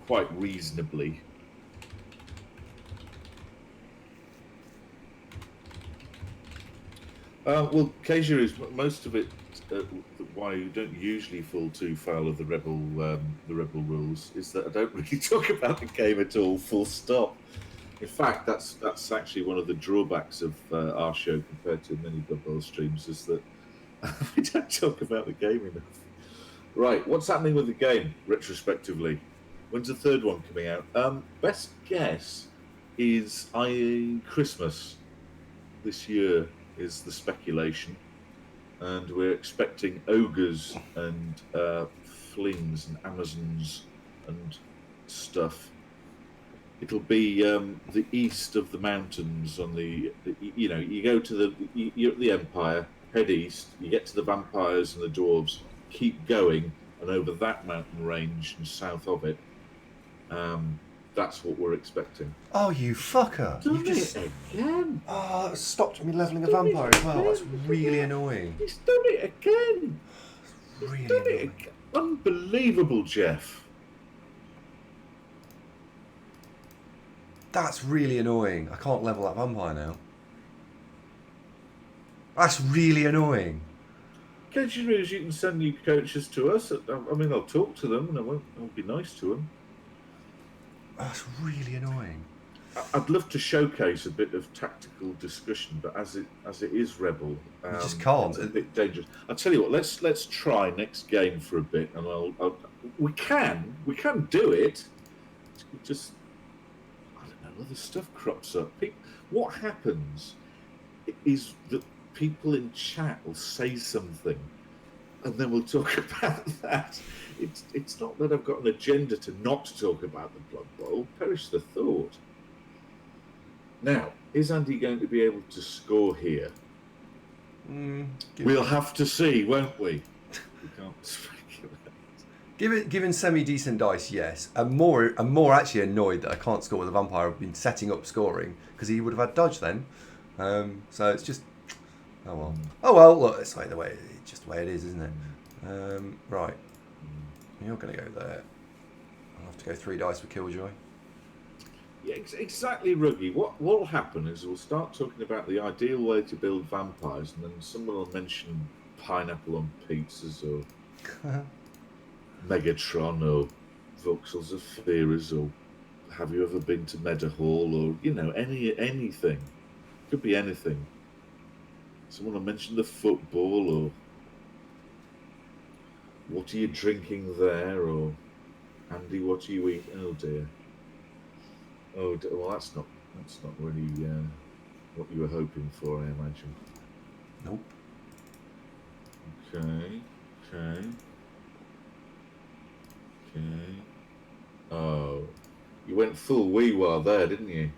quite reasonably. Well, Keisha is most of it. Why you don't usually fall too foul of the rebel rules is that I don't really talk about the game at all. Full stop. In fact, that's actually one of the drawbacks of our show compared to many Blood Bowl streams is that we don't talk about the game enough. Right, what's happening with the game retrospectively? When's the 3rd one coming out? Best guess is Christmas this year is the speculation, and we're expecting ogres and flings and Amazons and stuff. It'll be the east of the mountains on the you go to you're at the Empire, head east, you get to the vampires and the dwarves, keep going, and over that mountain range and south of it, that's what we're expecting. Oh, you fucker! Done You just it again. oh, it stopped me leveling a Done it vampire as well. That's again. really annoying. He's done it again. Really Done it annoying. again. Unbelievable, Jeff. That's really annoying. I can't level that vampire now. That's really annoying. pledging is you can send new coaches to us. I mean, I'll talk to them and I'll be nice to them. That's really annoying. I'd love to showcase a bit of tactical discussion, but as it is Rebel, You just can't. It's a bit dangerous. I'll tell you what. Let's try next game for a bit, and we can do it. Just I don't know. Other stuff crops up. What happens is that people in chat will say something, and then we'll talk about that. It's not that I've got an agenda to not talk about the Blood Bowl. Perish the thought. Now, is Andy going to be able to score here? We'll have to see, won't we? We can't speculate. Given semi-decent dice, yes. I'm more actually annoyed that I can't score with a vampire. I've been setting up scoring because he would have had dodge then. So it's just, oh well. Oh well, look, it's like it's just the way it is, isn't it? Right. You're going to go there. I'll have to go 3 dice for Killjoy. Yeah, exactly, Ruggy. What will happen is we'll start talking about the ideal way to build vampires, and then someone will mention pineapple on pizzas, or Megatron, or Voxels of Fears, or have you ever been to Meadowhall, or anything. Could be anything. Someone will mention the football, or what are you drinking there, or Andy, what are you eating? Oh dear. Oh, well, that's not really what you were hoping for, I imagine. Nope. Okay. Oh, you went full wee-wah there, didn't you?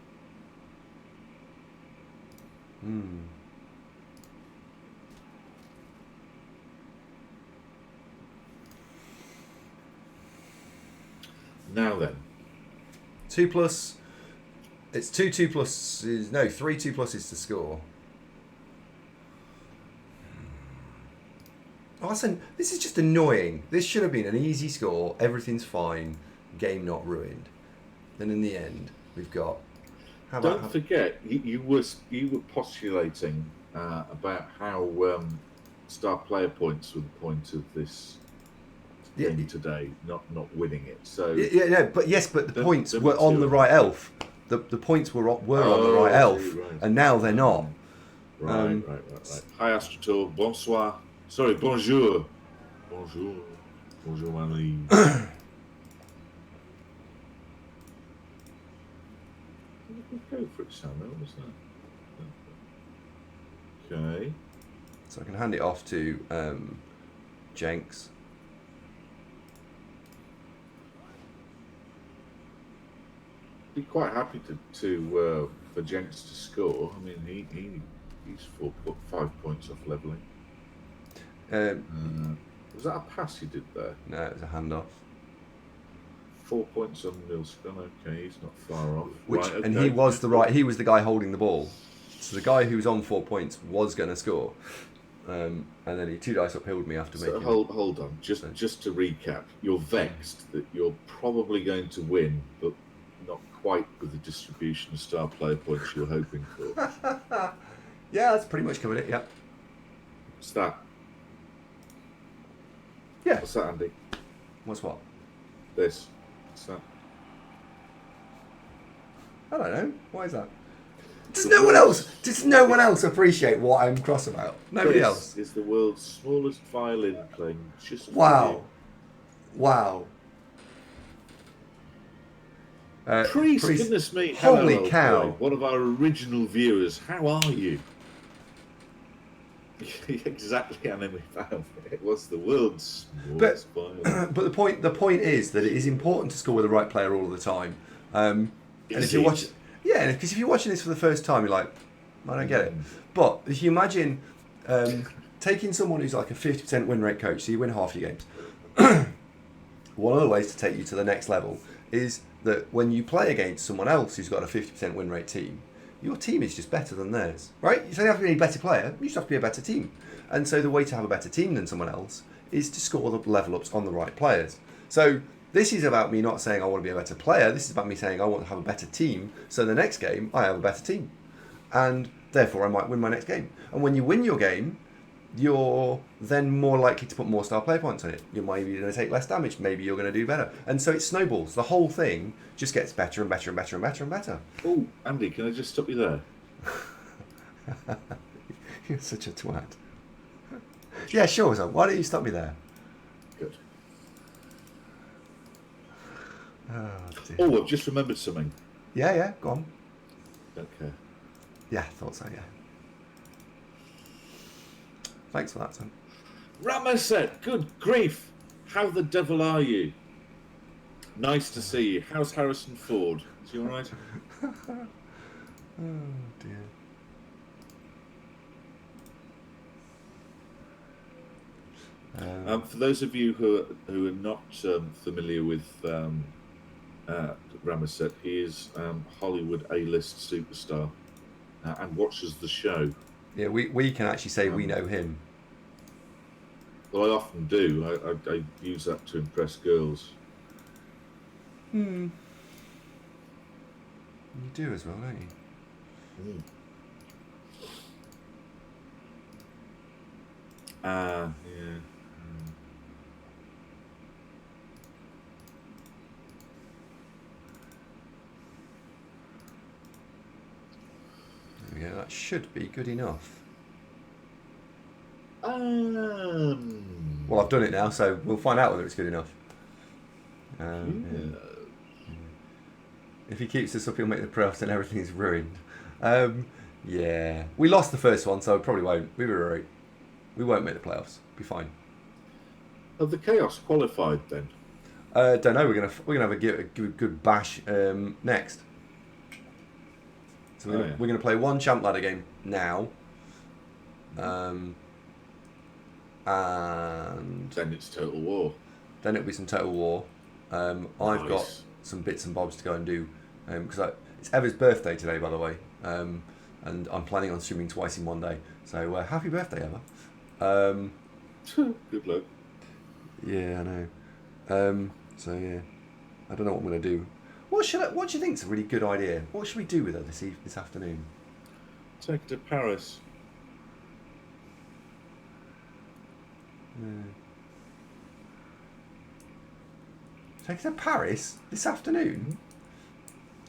Now then. 2+. It's 2 2+. No, 3 2+s to score. Oh, this is just annoying. This should have been an easy score. Everything's fine. Game not ruined. Then in the end, we've got. Don't forget, you were postulating about how star player points were the point of this game today, not winning it. So but the points were on the right elf. The points were on the right elf, and now they're not. Right. Hi, Astrotor. Bonsoir. Sorry, bonjour. Bonjour, Marie. Go for it, Sam. What's that? Okay. So I can hand it off to Jenks. Be quite happy for Jenks to score. I mean, he's 5 points off levelling. Was that a pass he did there? No, it was a handoff. 4 points on Milscon. Okay, he's not far off. And he was the guy holding the ball. So the guy who was on 4 points was going to score. And then he 2 dice uphilled me after making. Hold on. Just to recap, you're vexed that you're probably going to win, but not quite with the distribution of star player points you were hoping for. Yeah, that's pretty much covered it. Yeah. What's that? Yeah. What's that, Andy? What's what? This. What's that? I don't know. Why is that? Does no one else appreciate what I'm cross about? Nobody else. This is the world's smallest violin playing. Just wow. Priest, goodness me. Holy hello, cow. Boy. One of our original viewers. How are you? Exactly, Anime found it was the world's smallest violin. But the point is that it is important to score with the right player all the time. And if you're watching, because if you're watching this for the first time, you're like, I don't get it. But if you imagine taking someone who's like a 50% win rate coach, so you win half your games. One of the ways to take you to the next level is that when you play against someone else who's got a 50% win rate team, your team is just better than theirs, right? You don't have to be a better player, you just have to be a better team. And so the way to have a better team than someone else is to score the level ups on the right players. So this is about me not saying I want to be a better player, this is about me saying I want to have a better team, so the next game I have a better team. And therefore I might win my next game. And when you win your game, you're then more likely to put more star player points on it. You're maybe going to take less damage. Maybe you're going to do better. And so it snowballs. The whole thing just gets better and better and better and better and better. Oh, Andy, can I just stop you there? You're such a twat. Yeah, sure. So why don't you stop me there? Good. Oh, dear. Oh, I've just remembered something. Yeah, go on. Don't care. Yeah, thought so, yeah. Thanks for that, son. Ramaset, good grief! How the devil are you? Nice to see you. How's Harrison Ford? Is he alright? Oh, dear. For those of you who are not familiar with Ramaset, he is Hollywood A-list superstar and watches the show. Yeah, we can actually say we know him. Well, I often do. I use that to impress girls. You do as well, don't you? Yeah. There we go, that should be good enough. Well, I've done it now, so we'll find out whether it's good enough. Yeah. If he keeps this up, he'll make the playoffs and everything's ruined. Yeah. We lost the first one, so probably won't. We were right. We won't make the playoffs. Be fine. Have the Chaos qualified then? Don't know. We're gonna have a good bash next. So we're gonna play one champ ladder game now. And Then it's Total War. then it'll be some Total War. I've got some bits and bobs to go and do because it's Eva's birthday today, by the way, and I'm planning on streaming twice in one day. So happy birthday, Eva! Good luck. Yeah, I know. So yeah, I don't know what I'm gonna do. What do you think is a really good idea? What should we do with her this afternoon? Take it to Paris. Take her to Paris this afternoon?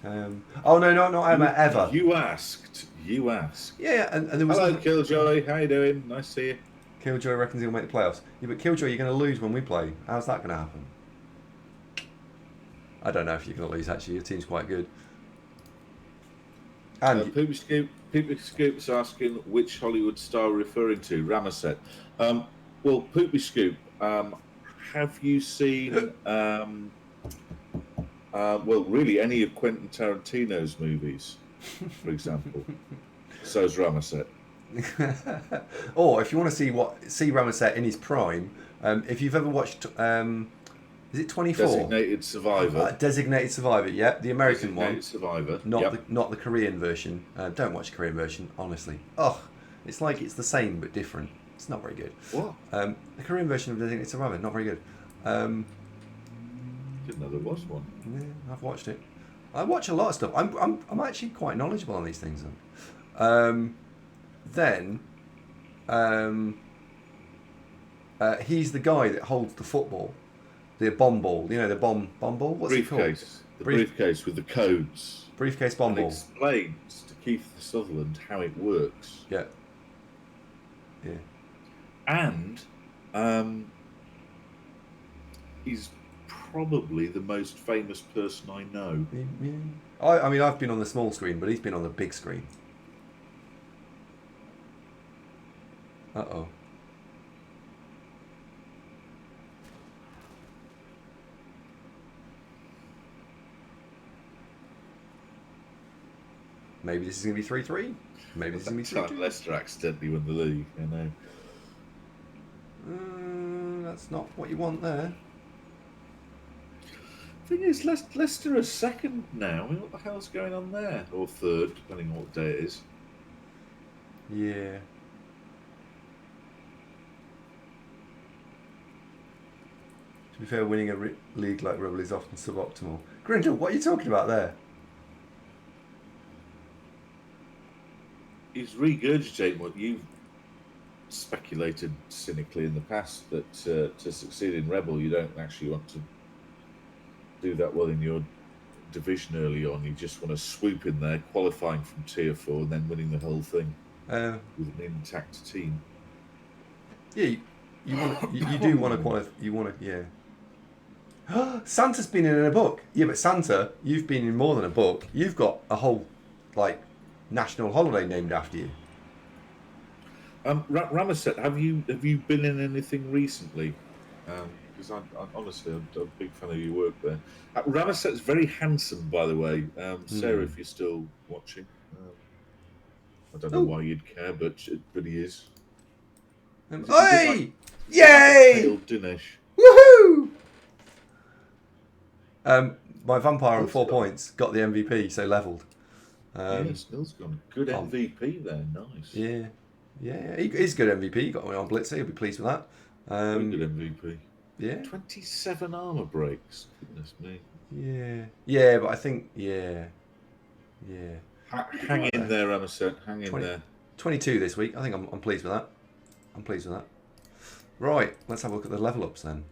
Oh no, not Emma, Eva. You asked. Yeah, and there was Hello, Killjoy. How you doing? Nice to see you. Killjoy reckons he'll make the playoffs. Yeah, but Killjoy, you're going to lose when we play. How's that going to happen? I don't know if you're going to lose, actually. Your team's quite good. And Poopy Scoop's asking which Hollywood star we're referring to. Ramaset. Well, Poopy Scoop, have you seen, well, really any of Quentin Tarantino's movies, for example? So's Ramaset. or if you want to see Ramaset in his prime, if you've ever watched, is it 24? Designated Survivor. Designated Survivor, yeah, the American one. Designated Survivor. Not the Korean version. Don't watch the Korean version, honestly. Ugh, it's like it's the same but different. It's not very good. What? The Korean version of Designated Survivor, not very good. Didn't know there was one. Yeah, I've watched it. I watch a lot of stuff. I'm actually quite knowledgeable on these things. He's the guy that holds the football, the bomb ball. You know, the bomb ball. What's it called? The briefcase with the codes. Briefcase bomb And ball. explains to Keith Sutherland how it works. Yeah. And he's probably the most famous person I know. Yeah. I mean, I've been on the small screen, but he's been on the big screen. Uh-oh. Maybe this is going to be 3-3. Maybe this is going to be 3-2. Leicester accidentally won the league, you know. That's not what you want there. Thing is, Leicester are second now. I mean, what the hell's going on there? Or third, depending on what day it is. Yeah. To be fair, winning a league like REBBL is often suboptimal. Grindle, what are you talking about there? He's regurgitating what you've speculated cynically in the past that to succeed in Rebel, you don't actually want to do that well in your division early on. You just want to swoop in there, qualifying from Tier 4, and then winning the whole thing with an intact team. Yeah, you do want to qualify. You want to, yeah. Santa's been in a book. Yeah, but Santa, you've been in more than a book. You've got a whole, like, national holiday named after you. Ramaset, have you been in anything recently? Because honestly, I'm a big fan of your work there. Ramaset's very handsome, by the way. Sarah, if you're still watching, I don't know why you'd care, but he is. Hey! Yay! Pale Dinesh. Woohoo! My vampire on 4 points got the MVP, so levelled. Yes, Nil's gone good MVP there. Nice. Yeah. Yeah, he's good MVP. He got one on Blitzer. He'll be pleased with that. Very good MVP. Yeah. 27 armor breaks. Goodness me. Yeah. Yeah, but I think, yeah. Hang in there, Ramaset. Hang in there. 22 this week. I think I'm pleased with that. I'm pleased with that. Right, let's have a look at the level ups then.